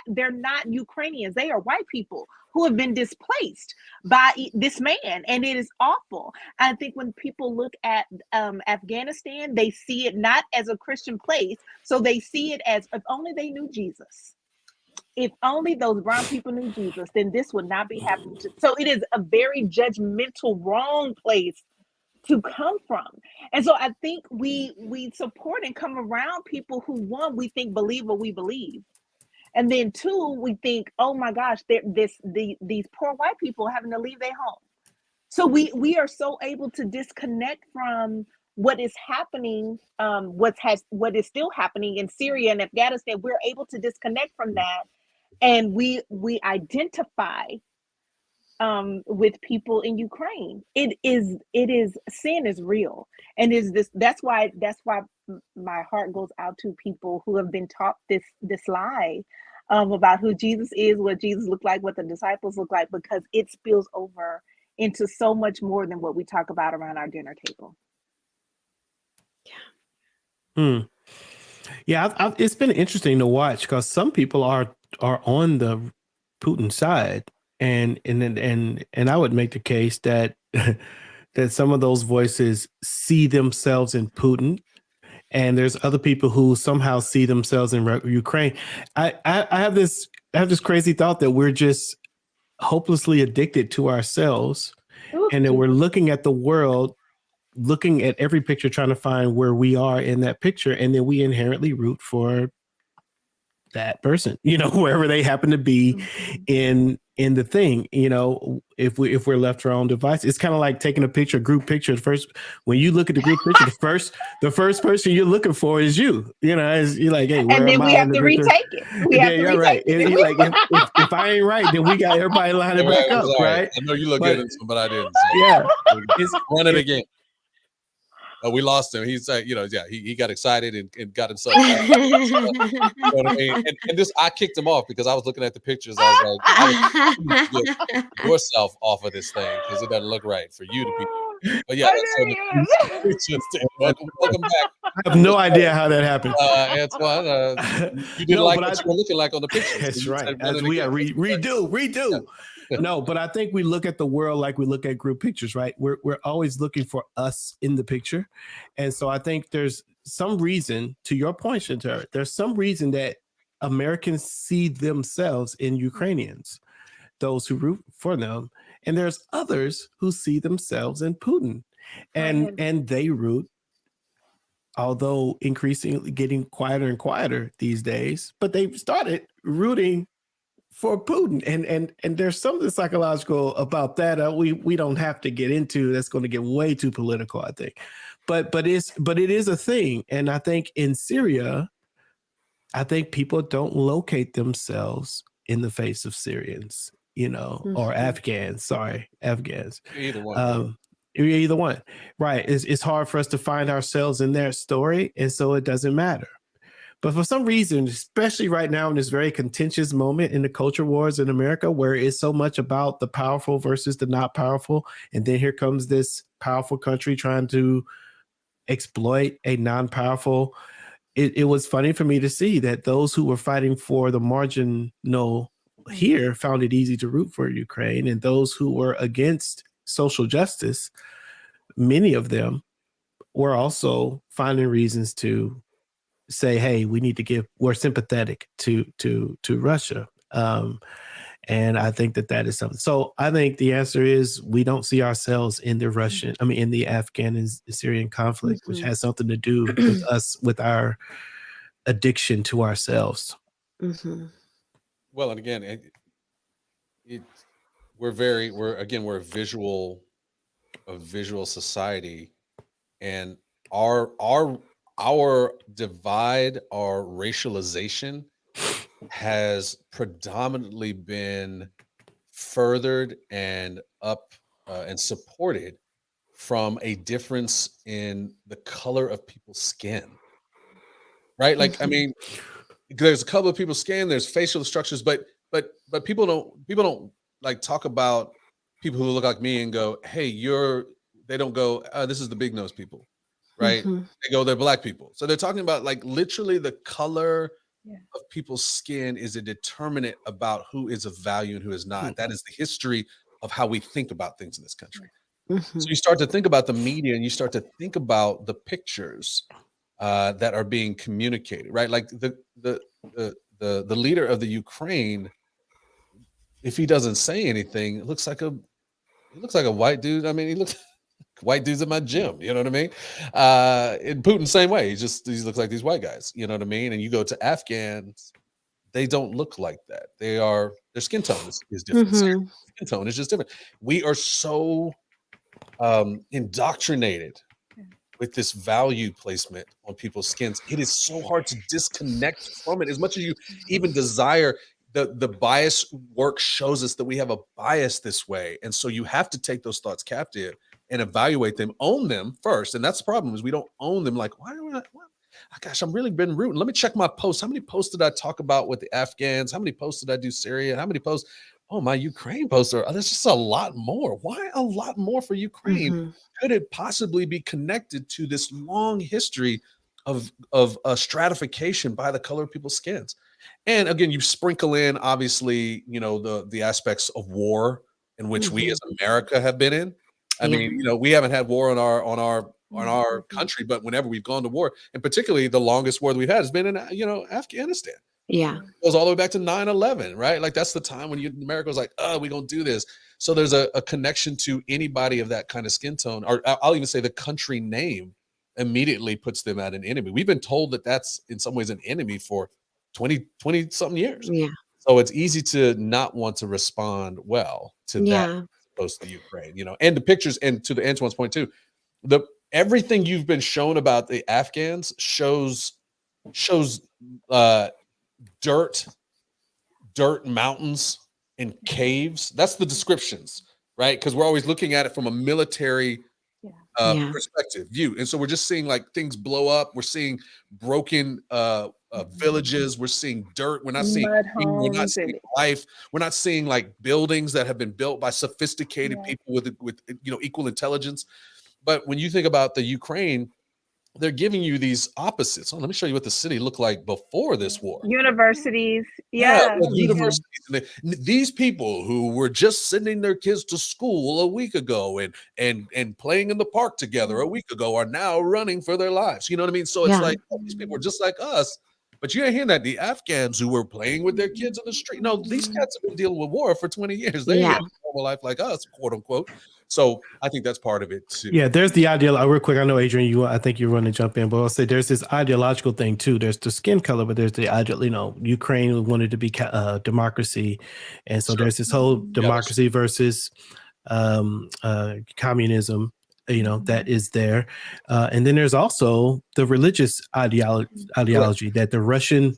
they're not Ukrainians, they are white people who have been displaced by this man, and it is awful. I think when people look at Afghanistan, they see it not as a Christian place, so they see it as, if only they knew Jesus. If only those brown people knew Jesus, then this would not be happening. So it is a very judgmental, wrong place to come from. And so I think we support and come around people who, one, we think believe what we believe. And then two, we think, oh my gosh, these poor white people having to leave their home. So we are so able to disconnect from what is happening, what is still happening in Syria and Afghanistan. We're able to disconnect from that. And we identify with people in Ukraine. It is sin is real, and that's why my heart goes out to people who have been taught this lie about who Jesus is, what Jesus looked like, what the disciples look like, because it spills over into so much more than what we talk about around our dinner table. Yeah, it's been interesting to watch because some people are on the Putin side, and I would make the case that that some of those voices see themselves in Putin, and there's other people who somehow see themselves in Ukraine. I have this crazy thought that we're just hopelessly addicted to ourselves, and that we're looking at the world, looking at every picture, trying to find where we are in that picture, and then we inherently root for that person, wherever they happen to be in the thing. If we're left to our own device, it's kind of like taking a group picture. When you look at the group picture, the first person you're looking for is you. As you're like, hey, where and then am we I have to retake it. You're right. And you're like, if I ain't right, then we got everybody lining back up, right? I know you look good in some, but I didn't. So. Yeah, run it again. We lost him. He's like, he got excited and got himself. You know what I mean? And this, I kicked him off because I was looking at the pictures. I was like, get yourself off of this thing because it doesn't look right for you to be. But yeah, welcome back. I have no idea how that happened. Antoine, you didn't like what you were looking like on the picture. That's so right. As we got redo. Yeah. No, but I think we look at the world like we look at group pictures, right? We're always looking for us in the picture. And so I think there's some reason, to your point, Shantara, there's some reason that Americans see themselves in Ukrainians, those who root for them. And there's others who see themselves in Putin. And they root, although increasingly getting quieter and quieter these days, but they've started rooting for Putin, and there's something psychological about that we don't have to get into. That's going to get way too political, I think. But it is a thing, and I think in Syria, I think people don't locate themselves in the face of Syrians, or Afghans. Sorry, Afghans. Either one. Either one, right? It's hard for us to find ourselves in their story, and so it doesn't matter. But for some reason, especially right now in this very contentious moment in the culture wars in America, where it's so much about the powerful versus the not powerful, and then here comes this powerful country trying to exploit a non-powerful, it was funny for me to see that those who were fighting for the marginal here found it easy to root for Ukraine, and those who were against social justice, many of them were also finding reasons to say, hey, we're sympathetic to Russia. And I think that is something. So I think the answer is we don't see ourselves in in the Afghan and Syrian conflict, which has something to do with us, with our addiction to ourselves. Well, and again, we're a visual society, and our divide, our racialization has predominantly been furthered and and supported from a difference in the color of people's skin, right? Like, I mean, there's a color of people's skin, there's facial structures, but people don't like talk about people who look like me and go, hey, they don't go, this is the big nose people, right? They go, they're black people. So they're talking about like literally the color of people's skin is a determinant about who is of value and who is not. That is the history of how we think about things in this country. So you start to think about the media, and you start to think about the pictures that are being communicated, right? Like the leader of the Ukraine, if he doesn't say anything, it looks like a white dude. I mean, he looks white dudes in my gym, you know what I mean? In Putin, same way. He looks like these white guys, you know what I mean? And you go to Afghans, they don't look like that. Their skin tone is different. Skin tone is just different. We are so indoctrinated with this value placement on people's skins. It is so hard to disconnect from it. As much as you even desire, the bias work shows us that we have a bias this way. And so you have to take those thoughts captive and evaluate them, own them first. And that's the problem, is we don't own them. Like, gosh, I'm really been rooting. Let me check my posts. How many posts did I talk about with the Afghans? How many posts did I do Syria? How many posts? Oh, my Ukraine posts there's just a lot more. Why a lot more for Ukraine? Could it possibly be connected to this long history of stratification by the color of people's skins? And again, you sprinkle in, obviously, the aspects of war in which we as America have been in. I mean, we haven't had war on our country, but whenever we've gone to war, and particularly the longest war that we've had has been in, Afghanistan. Yeah. It goes all the way back to 9/11, right? Like that's the time when America was like, oh, we're going to do this. So there's a connection to anybody of that kind of skin tone, or I'll even say the country name immediately puts them at an enemy. We've been told that that's in some ways an enemy for 20 something years. Yeah. So it's easy to not want to respond well to that. Post the Ukraine, and the pictures, and to the Antoine's point too, everything you've been shown about the Afghans shows dirt mountains and caves. That's the descriptions, right? Because we're always looking at it from a military perspective view, and so we're just seeing like things blow up. We're seeing broken villages. We're seeing dirt. We're not seeing life. We're not seeing like buildings that have been built by sophisticated people with equal intelligence. But when you think about the Ukraine, they're giving you these opposites. Oh, let me show you what the city looked like before this war. Universities. Universities. These people who were just sending their kids to school a week ago and playing in the park together a week ago are now running for their lives. You know what I mean? So it's like, these people are just like us. But you ain't hearing that the Afghans who were playing with their kids on the street. No, these cats have been dealing with war for 20 years. They have a normal life like us, quote unquote. So I think that's part of it too. Yeah, there's the ideal. Real quick, I know Adrian, I think you're going to jump in, but I'll say there's this ideological thing too. There's the skin color, but there's the ideal. Ukraine wanted to be democracy, and so there's this whole democracy versus communism. That is there, and then there's also the religious ideology that the Russian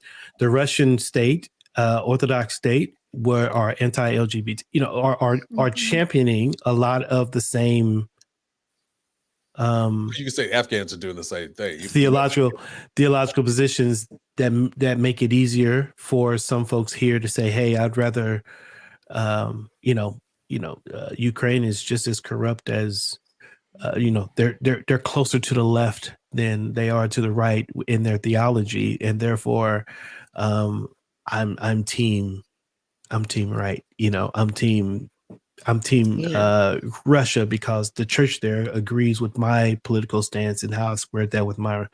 state, Orthodox state, are anti-LGBT, are championing a lot of the same. You can say Afghans are doing the same thing. Theological positions that make it easier for some folks here to say, "Hey, I'd rather, Ukraine is just as corrupt as." They're closer to the left than they are to the right in their theology, and therefore, I'm team right. I'm team I'm team Yeah. Russia because the church there agrees with my political stance and how I squared that with my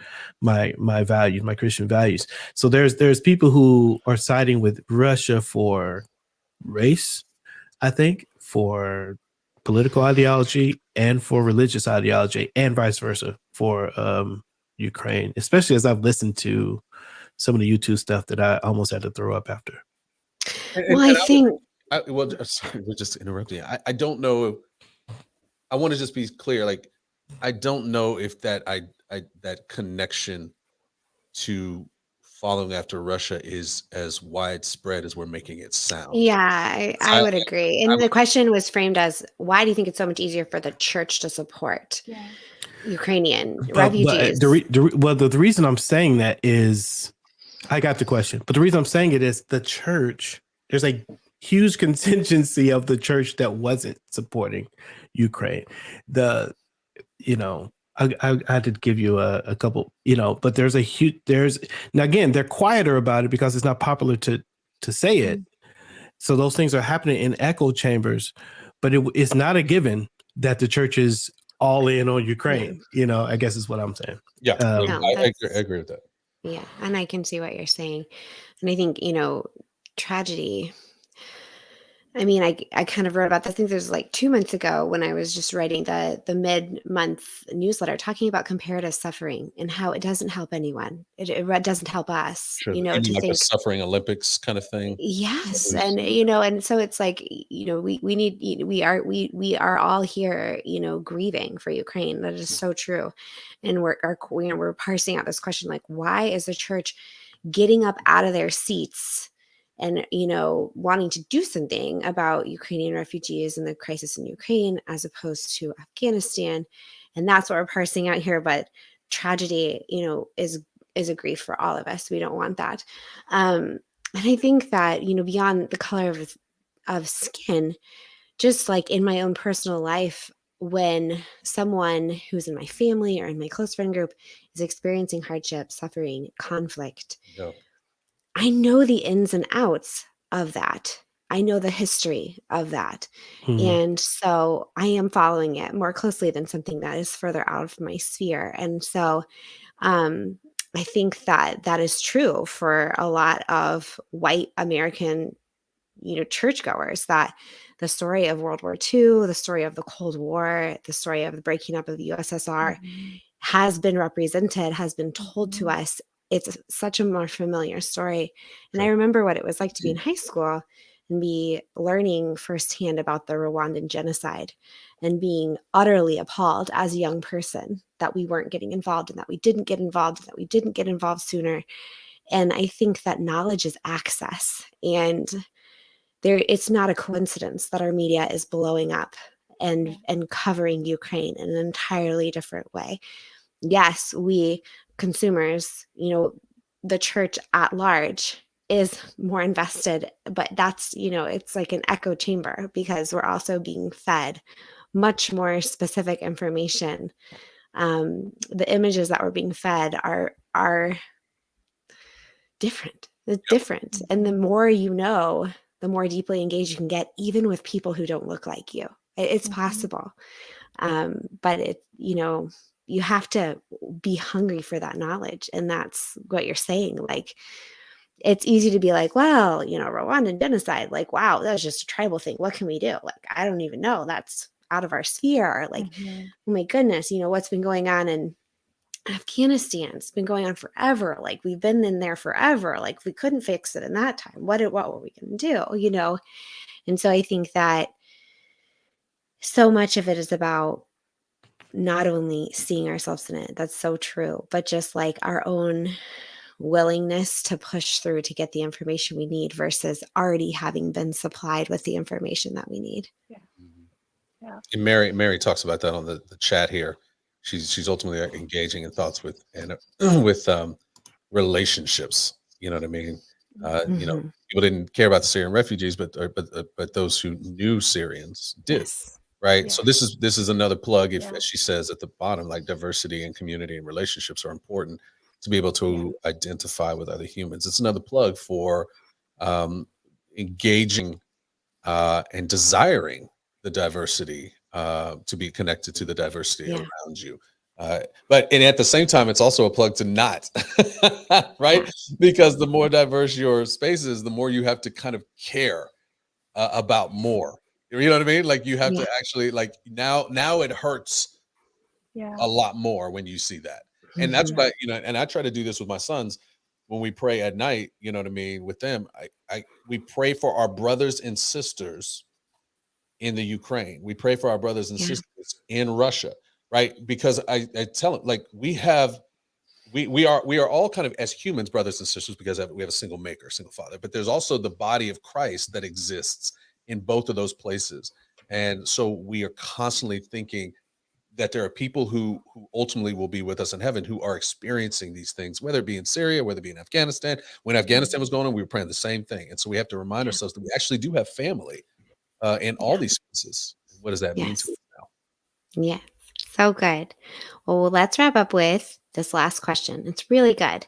values, my Christian values. So there's people who are siding with Russia for race, I think, for political ideology and for religious ideology, and vice versa for Ukraine, especially as I've listened to some of the YouTube stuff that I almost had to throw up after. Well, I think Sorry, we're just interrupting. I don't know. I want to just be clear. Like, I don't know if that that connection to following after Russia is as widespread as we're making it sound. yeah, I I, would agree. And I'm, the question was framed as, why do you think it's so much easier for the church to support Yeah. Ukrainian But refugees? the reason I'm saying that is, I got the question, but the reason I'm saying it is the church. There's a huge contingency of the church that wasn't supporting Ukraine. I had to give you a couple, but there's now again, they're quieter about it because it's not popular to say it. So those things are happening in echo chambers, but it's not a given that the church is all in on Ukraine. I guess is what I'm saying. yeah, No, I agree with that. Yeah, and I can see what you're saying. And I think, tragedy. I mean, I kind of wrote about this. I think there's like 2 months ago when I was just writing the mid-month newsletter talking about comparative suffering and how it doesn't help anyone. It doesn't help us, Sure. to Like a think. suffering Olympics kind of thing. Yes, and and so it's like, we need, we are all here, grieving for Ukraine. That is so true, and we're parsing out this question, like, why is the church getting up out of their seats and wanting to do something about Ukrainian refugees and the crisis in Ukraine as opposed to Afghanistan? And that's what we're parsing out here. But tragedy, is a grief for all of us. We don't want that. And I think that, beyond the color of skin, just like in my own personal life, when someone who's in my family or in my close friend group is experiencing hardship, suffering, conflict, Yeah. I know the ins and outs of that. I know the history of that. And so I am following it more closely than something that is further out of my sphere. And so I think that is true for a lot of white American, churchgoers, that the story of World War II, the story of the Cold War, the story of the breaking up of the USSR has been represented, has been told to us. It's such a more familiar story. And I Sure. remember what it was like to be in high school and be learning firsthand about the Rwandan genocide and being utterly appalled as a young person that we weren't getting involved and that we didn't get involved and that we didn't get involved sooner. And I think that knowledge is access. And it's not a coincidence that our media is blowing up and covering Ukraine in an entirely different way. Yes, we consumers, the church at large is more invested, but that's, it's like an echo chamber because we're also being fed much more specific information. The images that we're being fed are different. It's different. And the more the more deeply engaged you can get, even with people who don't look like you. It's possible. But you have to be hungry for that knowledge. And that's what you're saying. Like, it's easy to be like, well, Rwandan genocide, like, wow, that was just a tribal thing. What can we do? Like, I don't even know. That's out of our sphere. Or like, oh my goodness, what's been going on in Afghanistan? It's been going on forever. Like, we've been in there forever. Like, we couldn't fix it in that time. What were we going to do? And so I think that so much of it is about not only seeing ourselves in it, that's so true, but just like our own willingness to push through to get the information we need versus already having been supplied with the information that we need. And Mary talks about that on the chat here. She's ultimately engaging in thoughts with with relationships. You know what I mean? People didn't care about the Syrian refugees, but those who knew Syrians did. Yes. Right. Yeah. So this is another plug. If, as she says at the bottom, like diversity and community and relationships are important to be able to identify with other humans. It's another plug for engaging and desiring the diversity, to be connected to the diversity Yeah. around you. But at the same time, it's also a plug to not, right? Because the more diverse your space is, the more you have to kind of care about more. You know what I mean? Like you have Yeah. to actually like now it hurts Yeah. a lot more when you see that. And that's Mhm. what and I try to do this with my sons when we pray at night, you know what I mean, with them. We pray for our brothers and sisters in the Ukraine. We pray for our brothers and Yeah. sisters in Russia, right? Because I tell them like we are all kind of as humans, brothers and sisters, because we have a single maker, single father. But there's also the body of Christ that exists in both of those places. And so we are constantly thinking that there are people who ultimately will be with us in heaven who are experiencing these things, whether it be in Syria, whether it be in Afghanistan. When Afghanistan was going on, we were praying the same thing. And so we have to remind Yeah. ourselves that we actually do have family in all these spaces. What does that mean to Yes. us now? Yeah. So good. Well, let's wrap up with this last question. It's really good.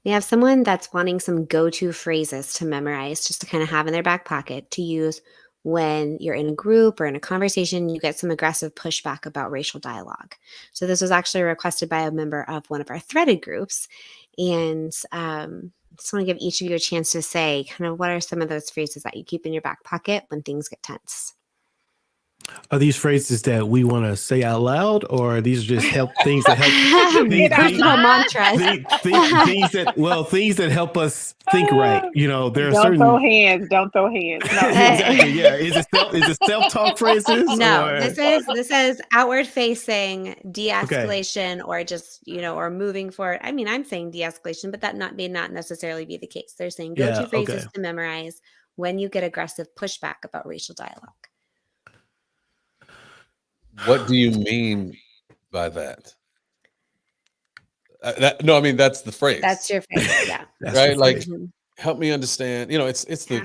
We have someone that's wanting some go to phrases to memorize just to kind of have in their back pocket to use when you're in a group or in a conversation, you get some aggressive pushback about racial dialogue. So, this was actually requested by a member of one of our threaded groups. And I just want to give each of you a chance to say kind of what are some of those phrases that you keep in your back pocket when things get tense? Are these phrases that we want to say out loud, or are these just things that help things, Get out things, loud. Mantras. things that help us think right? You know, there are Don't certain throw hands. Don't throw hands. No. exactly. Yeah. Is it self-talk phrases? No, or- this is outward facing de-escalation or just, or moving forward. I mean, I'm saying de-escalation, but that may not necessarily be the case. They're saying go-to Yeah, phrases okay. to memorize when you get aggressive pushback about racial dialogue. What do you mean by that? No, I mean that's the phrase. That's your phrase, yeah. That's right. the Like, phrase. Mhm. help me understand. It's Yeah.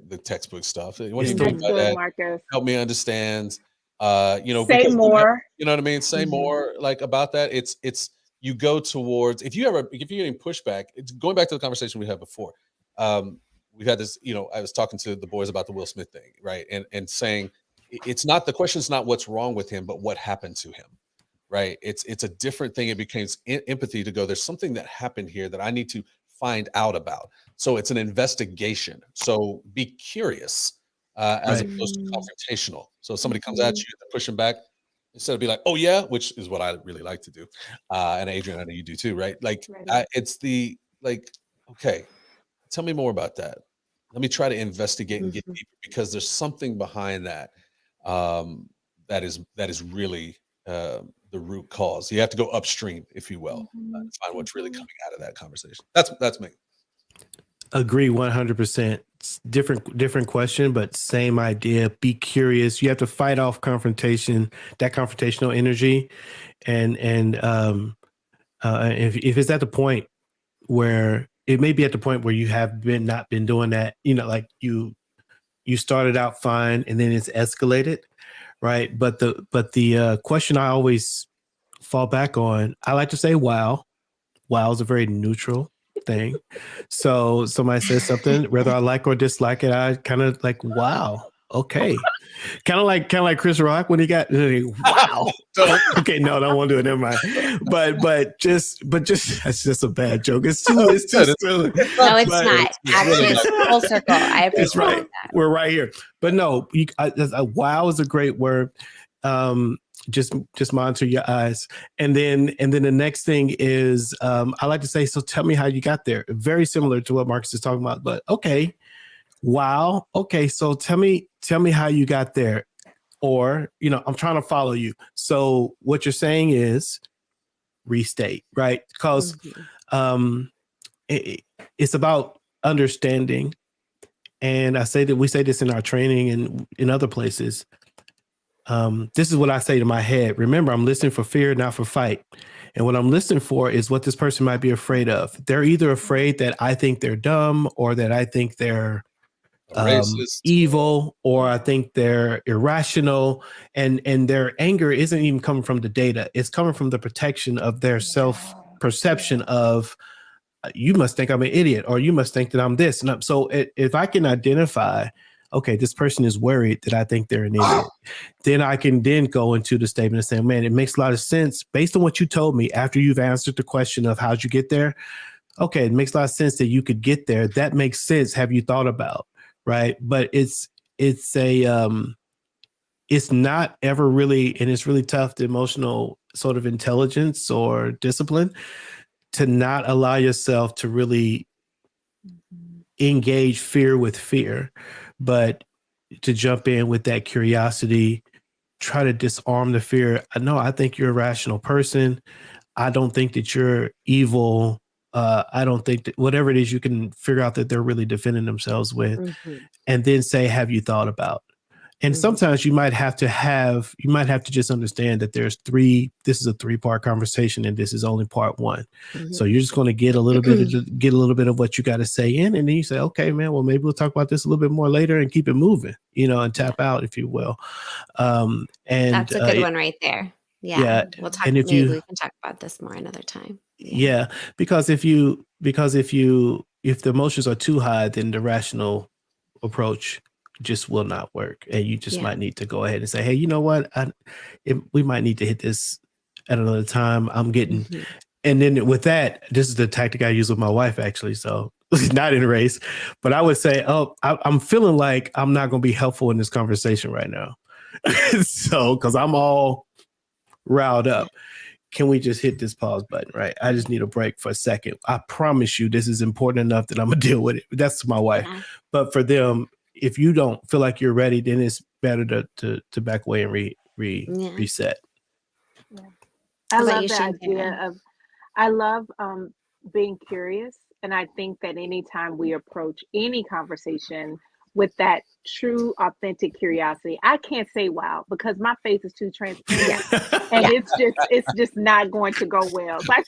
the textbook stuff. What It's do you the- mean That's by good, that? Marcus. Help me understand. Say Because more. you know what I mean. Say Mhm. more like about that. It's you go towards if you're getting pushback. It's going back to the conversation we had before. We've had this. I was talking to the boys about the Will Smith thing, right? And saying it's not the question's not what's wrong with him, but what happened to him. Right. It's a different thing. It becomes empathy to go, there's something that happened here that I need to find out about. So it's an investigation. So be curious as Right. opposed to Mm. confrontational. So if somebody comes at you, they're pushing back, instead of be like, oh yeah, which is what I really like to do. And Adrian, I know you do too, right? Like Right. it's the like, okay, tell me more about that. Let me try to investigate and get Mhm. deeper because there's something behind that that is really the root cause. You have to go upstream, if you will, Mhm. to find what's really Mhm. coming out of that conversation. That's me. Agree 100%. Different question, but same idea. Be curious. You have to fight off confrontation, that confrontational energy, and if it's at the point where it may be at the point where you have not been doing that, like you started out fine and then it's escalated, right? But the question I always fall back on, I like to say, wow. Wow is a very neutral thing. So somebody says something, whether I like or dislike it, I kind of like, wow, okay. Kind of like Chris Rock when he got wow. Don't. Okay, no, I don't want to do it. Never mind. But just that's just a bad joke. It's too No, silly. No, it's But not. Actually, really it's full circle. I appreciate It's right. that. We're right here. But no, wow is a great word. Just monitor your eyes, and then the next thing is I like to say, so tell me how you got there. Very similar to what Marcus is talking about, but okay, wow, okay, so tell me how you got there, or I'm trying to follow you. So what you're saying is restate, right? Because Mhm. it's about understanding, and we say this in our training and in other places. This is what I say to my head. Remember, I'm listening for fear, not for fight. And what I'm listening for is what this person might be afraid of. They're either afraid that I think they're dumb, or that I think they're Racist. evil, or I think they're irrational. And their anger isn't even coming from the data. It's coming from the protection of their self-perception of, you must think I'm an idiot, or you must think that I'm this. And so if I can identify okay, this person is worried that I think they're an idiot. Then I can then go into the statement and say, man, it makes a lot of sense based on what you told me after you've answered the question of how'd you get there. Okay, it makes a lot of sense that you could get there. That makes sense. Have you thought about, right? But it's not ever really, and it's really tough, the emotional sort of intelligence or discipline to not allow yourself to really engage fear with fear, but to jump in with that curiosity, try to disarm the fear. I think you're a rational person. I don't think that you're evil. I don't think that whatever it is you can figure out that they're really defending themselves with, and then say, have you thought about? And sometimes you might have to just understand that this is a 3-part conversation and this is only part 1. So you're just going to get a little bit of what you got to say in, and then you say, okay, man, well, maybe we'll talk about this a little bit more later and keep it moving, and tap out, if you will. And that's a good one right there. Yeah. We'll talk. Maybe we can talk about this more another time. Yeah. Because if the emotions are too high, then the rational approach just will not work, and you just might need to go ahead and say, hey, you know what, we might need to hit this at another time. I'm getting and then with that, this is the tactic I use with my wife, actually, so not in a race, but I would say, I'm feeling like I'm not going to be helpful in this conversation right now. So because I'm all riled up, can we just hit this pause button, right? I just need a break for a second. I promise you this is important enough that I'm gonna deal with it. That's my wife. But for them, if you don't feel like you're ready, then it's better to back away and reset. I love the idea of, I love being curious. And I think that anytime we approach any conversation with that true, authentic curiosity, I can't say wow because my face is too transparent, and it's just not going to go well. Like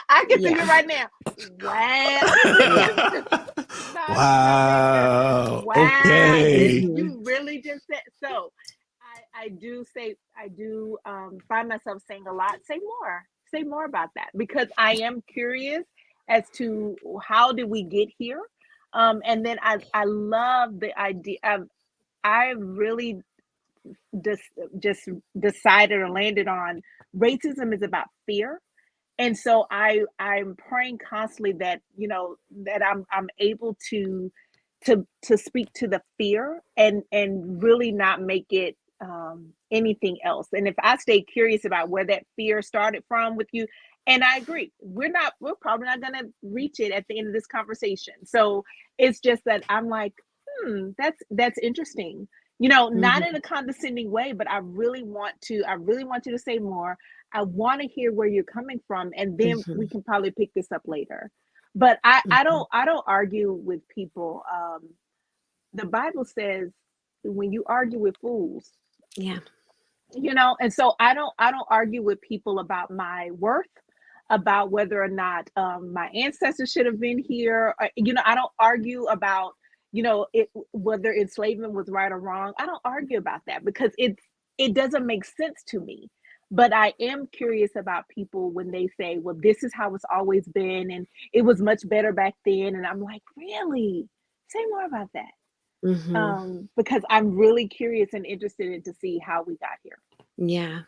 I can see it right now. Wow. Okay. You really just said so. I do find myself saying a lot. Say more about that, because I am curious as to how did we get here. And then I love the idea of, I really just decided or landed on, racism is about fear. And so I'm praying constantly that, that I'm able to speak to the fear and really not make it anything else. And if I stay curious about where that fear started from with you, and I agree, we're probably not going to reach it at the end of this conversation. So it's just that I'm like, that's interesting. Not in a condescending way, but I really want you to say more. I want to hear where you're coming from, and then we can probably pick this up later. But I don't argue with people. The Bible says when you argue with fools, and so I don't argue with people about my worth, about whether or not my ancestors should have been here. I don't argue about whether enslavement was right or wrong. I don't argue about that because it doesn't make sense to me. But I am curious about people when they say, well, this is how it's always been, and it was much better back then. And I'm like, really? Say more about that. Because I'm really curious and interested in to see how we got here. Yeah.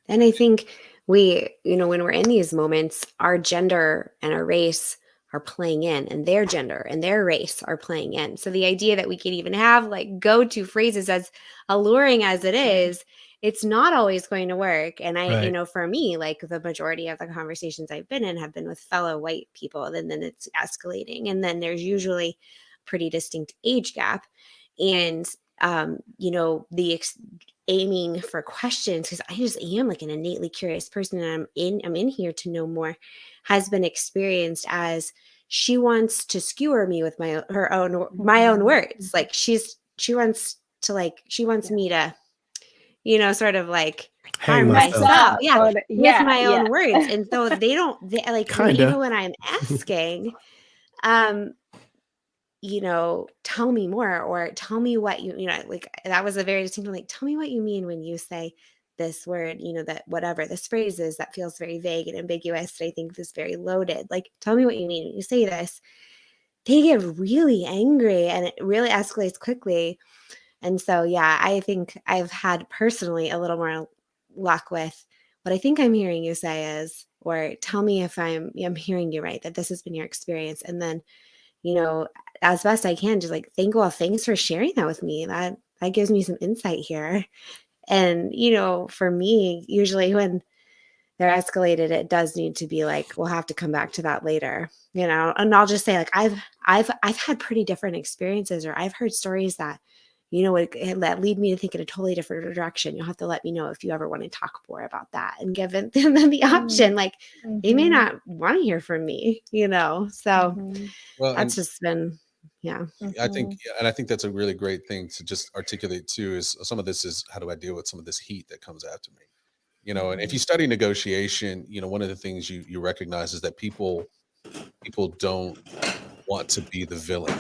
And I think we, when we're in these moments, our gender and our race are playing in, and their gender and their race are playing in. So the idea that we can even have like go-to phrases, as alluring as it is, it's not always going to work. And for me, like the majority of the conversations I've been in have been with fellow white people, and then it's escalating. And then there's usually pretty distinct age gap. And, aiming for questions, because I just am like an innately curious person, and I'm in here to know more, has been experienced as she wants to skewer me with my own words. Like she wants me to, sort of like harm myself. With my own words. And so they like, even when I'm asking, tell me more, or tell me what like that was a very distinct, like, tell me what you mean when you say this word, that whatever this phrase is that feels very vague and ambiguous. I think this very loaded. Like, tell me what you mean when you say this. they get really angry and it really escalates quickly. And so, yeah, I think I've had personally a little more luck with what I think I'm hearing you say is, or tell me if I'm hearing you right, that this has been your experience. And then, as best I can, just like thanks for sharing that with me. That gives me some insight here. And, for me, usually when they're escalated, it does need to be like, we'll have to come back to that later, and I'll just say like, I've had pretty different experiences, or I've heard stories that, that lead me to think in a totally different direction. You'll have to let me know if you ever want to talk more about that and give them the option. Like they may not want to hear from me, so Well, that's just been, yeah. I think, and I think that's a really great thing to just articulate too. Is some of this is how do I deal with some of this heat that comes after me? And if you study negotiation, one of the things you recognize is that people don't want to be the villain.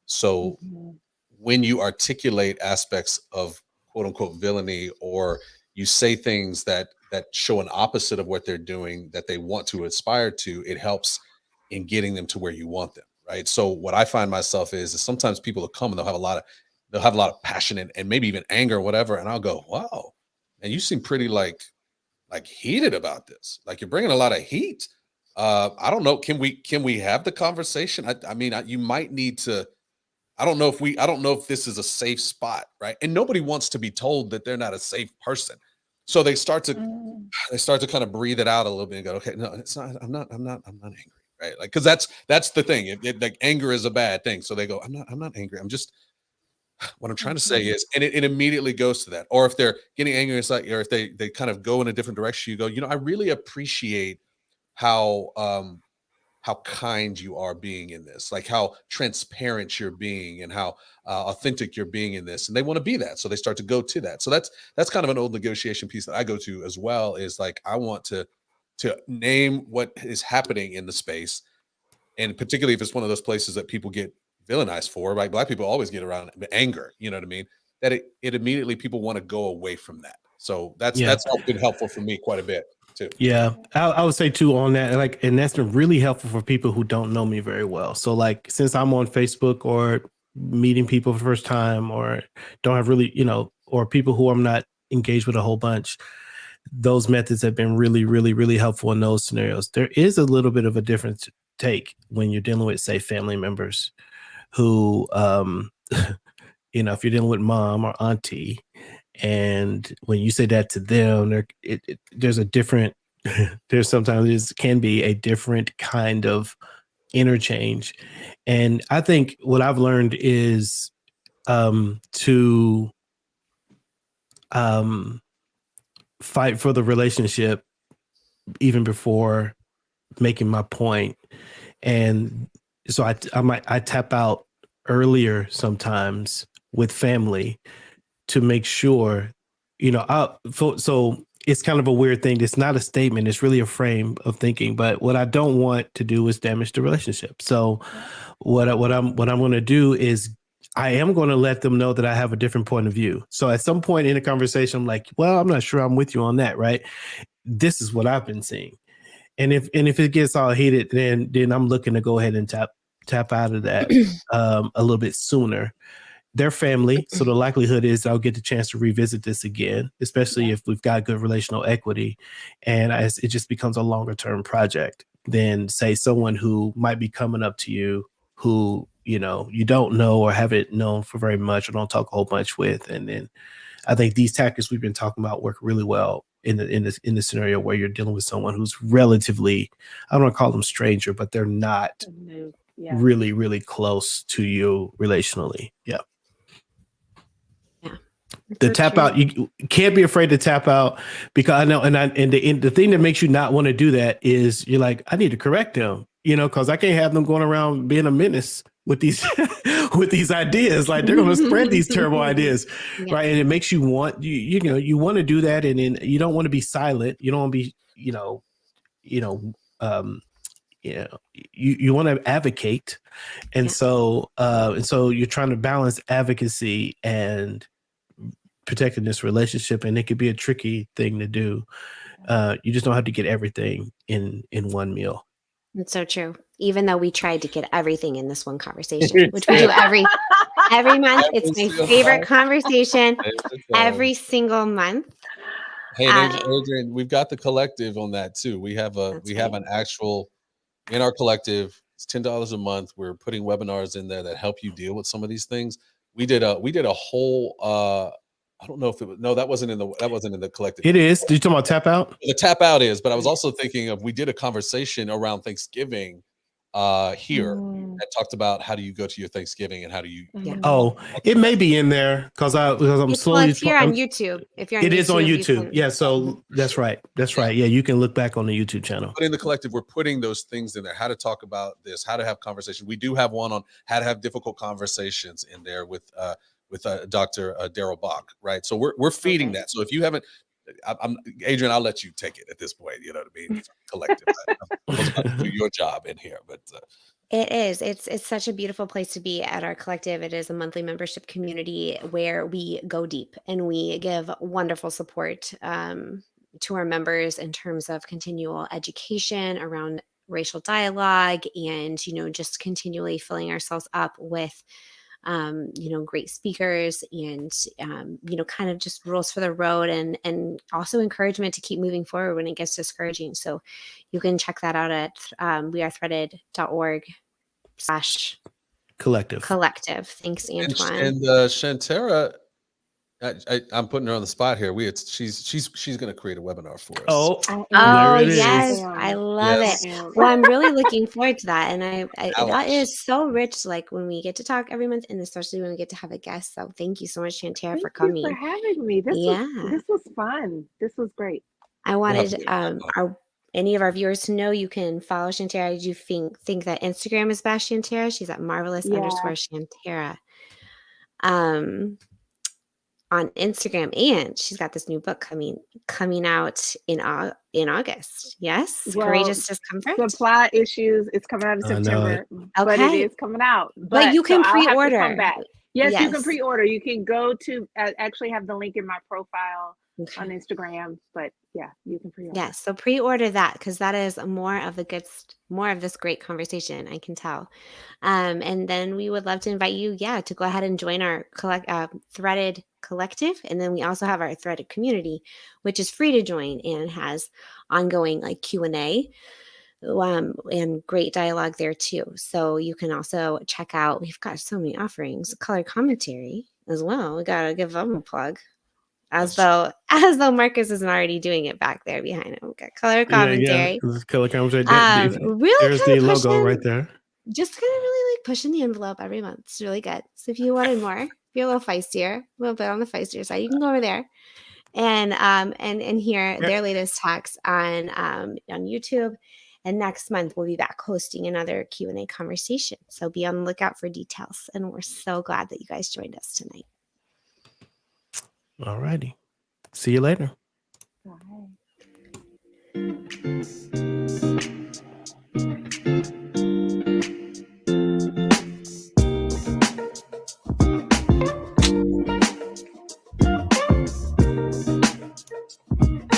So when you articulate aspects of quote unquote villainy, or you say things that show an opposite of what they're doing that they want to aspire to, it helps in getting them to where you want them, right? So what I find myself is sometimes people will come and they'll have a lot of passion and maybe even anger or whatever, and I'll go, wow, and you seem pretty like heated about this, like you're bringing a lot of heat. I don't know, can we have the conversation? I mean, you might need to. I don't know if this is a safe spot, right? And nobody wants to be told that they're not a safe person. So they start to kind of breathe it out a little bit and go, okay, no, it's not, I'm not angry, right? Like, cause that's the thing. Like anger is a bad thing. So they go, I'm not angry. I'm just, what I'm trying to say is, and it immediately goes to that. Or if they're getting angry, it's like, or if they kind of go in a different direction, you go, I really appreciate how kind you are being in this, like how transparent you're being and how authentic you're being in this. And they want to be that. So they start to go to that. So that's kind of an old negotiation piece that I go to as well, is like, I want to name what is happening in the space. And particularly if it's one of those places that people get villainized for, right? Black people always get around anger, you know what I mean? That it immediately people want to go away from that. So that's been helpful for me quite a bit too. Yeah, I would say too on that, like, and that's been really helpful for people who don't know me very well. So like, since I'm on Facebook or meeting people for the first time, or don't have really, or people who I'm not engaged with a whole bunch, those methods have been really, really, really helpful in those scenarios. There is a little bit of a different take when you're dealing with, say, family members who, if you're dealing with mom or auntie, and when you say that to them, there's a different, there's sometimes can be a different kind of interchange. And I think what I've learned is to fight for the relationship even before making my point. And so I tap out earlier sometimes with family to make sure, so it's kind of a weird thing. It's not a statement. It's really a frame of thinking. But what I don't want to do is damage the relationship. So what I'm going to do is I am going to let them know that I have a different point of view. So at some point in a conversation, I'm like, well, I'm not sure I'm with you on that. Right. This is what I've been seeing. And if it gets all heated, then I'm looking to go ahead and tap out of that a little bit sooner. They're family, so the likelihood is I'll get the chance to revisit this again, especially if we've got good relational equity, and it just becomes a longer term project than, say, someone who might be coming up to you who you don't know or haven't known for very much or don't talk a whole bunch with. And then I think these tactics we've been talking about work really well in the scenario where you're dealing with someone who's relatively, I don't want to call them stranger, but they're not really, really close to you relationally. Yeah. The tap out, you can't be afraid to tap out, because I know, and the thing that makes you not want to do that is you're like, I need to correct them, because I can't have them going around being a menace with these with these ideas. Like, they're going to spread these terrible ideas, right? And it makes you want you want to do that, and then you don't want to be silent. You don't want to be you want to advocate, and so you're trying to balance advocacy and protecting this relationship, and it could be a tricky thing to do. You just don't have to get everything in one meal. It's so true. even though we tried to get everything in this one conversation, which we do every month. It's Every my single favorite time. conversation Every every time. single month. Hey, and Adrian, we've got the collective on that too. We have That's have right. an actual in our collective. It's $10 a month. We're putting webinars in there that help you deal with some of these things. We did a whole I don't know if it was that wasn't in the collective. It is. Did you talk about tap out? The tap out is, but I was also thinking of we did a conversation around Thanksgiving here that talked about how do you go to your Thanksgiving and how do you Yeah. Oh, it may be in there because I'm slowly. It's here on YouTube. If you're on It is on you YouTube. can- Yeah. So that's right. That's right. Yeah. You can look back on the YouTube channel. But in the collective, we're putting those things in there. How to talk about this, how to have conversation. We do have one on how to have difficult conversations in there with Dr. Daryl Bach, right? So we're feeding that. So if you haven't, I'm Adrian, I'll let you take it at this point. You know what I mean? Collective. I was about to do your job in here, but It is. It's such a beautiful place to be at our collective. It is a monthly membership community where we go deep and we give wonderful support to our members in terms of continual education around racial dialogue and just continually filling ourselves up with great speakers and kind of just rules for the road and also encouragement to keep moving forward when it gets discouraging. So you can check that out at wearethreaded.org/collective. Collective. Thanks, Antoine. and Shantara, I'm putting her on the spot here. She's going to create a webinar for us. Oh, Oh there it is. yes, I love Yes. it. Well, I'm really looking forward to that, and I that Ouch. is so rich. Like when we get to talk every month, and especially when we get to have a guest. So thank you so much, Shantara, for Thank you coming. for having me. This was fun. This was great. I have wanted to any of our viewers to know you can follow Shantara. Do you think that Instagram is best, Shantara? She's at marvelous_Shantara. On Instagram, and she's got this new book coming out in August. Yes, Well, Courageous Discomfort. Supply issues. It's coming out in I know September, it. but it Okay. is coming out. But you can so I'll have to pre-order. come back. Yes, you can Yes. pre-order. You can go to actually have the link in my profile Okay. on Instagram. But yeah, you can pre-order. Yes, so pre-order that because that is more of this great conversation. I can tell, and then we would love to invite you, to go ahead and join our Threaded Collective, and then we also have our Threaded community, which is free to join and has ongoing like Q&A. And great dialogue there too. So you can also check out. We've got so many offerings. Color commentary as well. We gotta give them a plug. As though Marcus isn't already doing it back there behind him. We got color commentary. Yeah. Color commentary. Really There's kind the of logo right there. just kind of really like pushing the envelope every month. It's really good. So if you wanted more, if you're a little feistier, a little bit on the feistier side, you can go over there and hear their latest talks on YouTube. And next month we'll be back hosting another Q&A conversation. So be on the lookout for details. And we're so glad that you guys joined us tonight. All righty. See you later.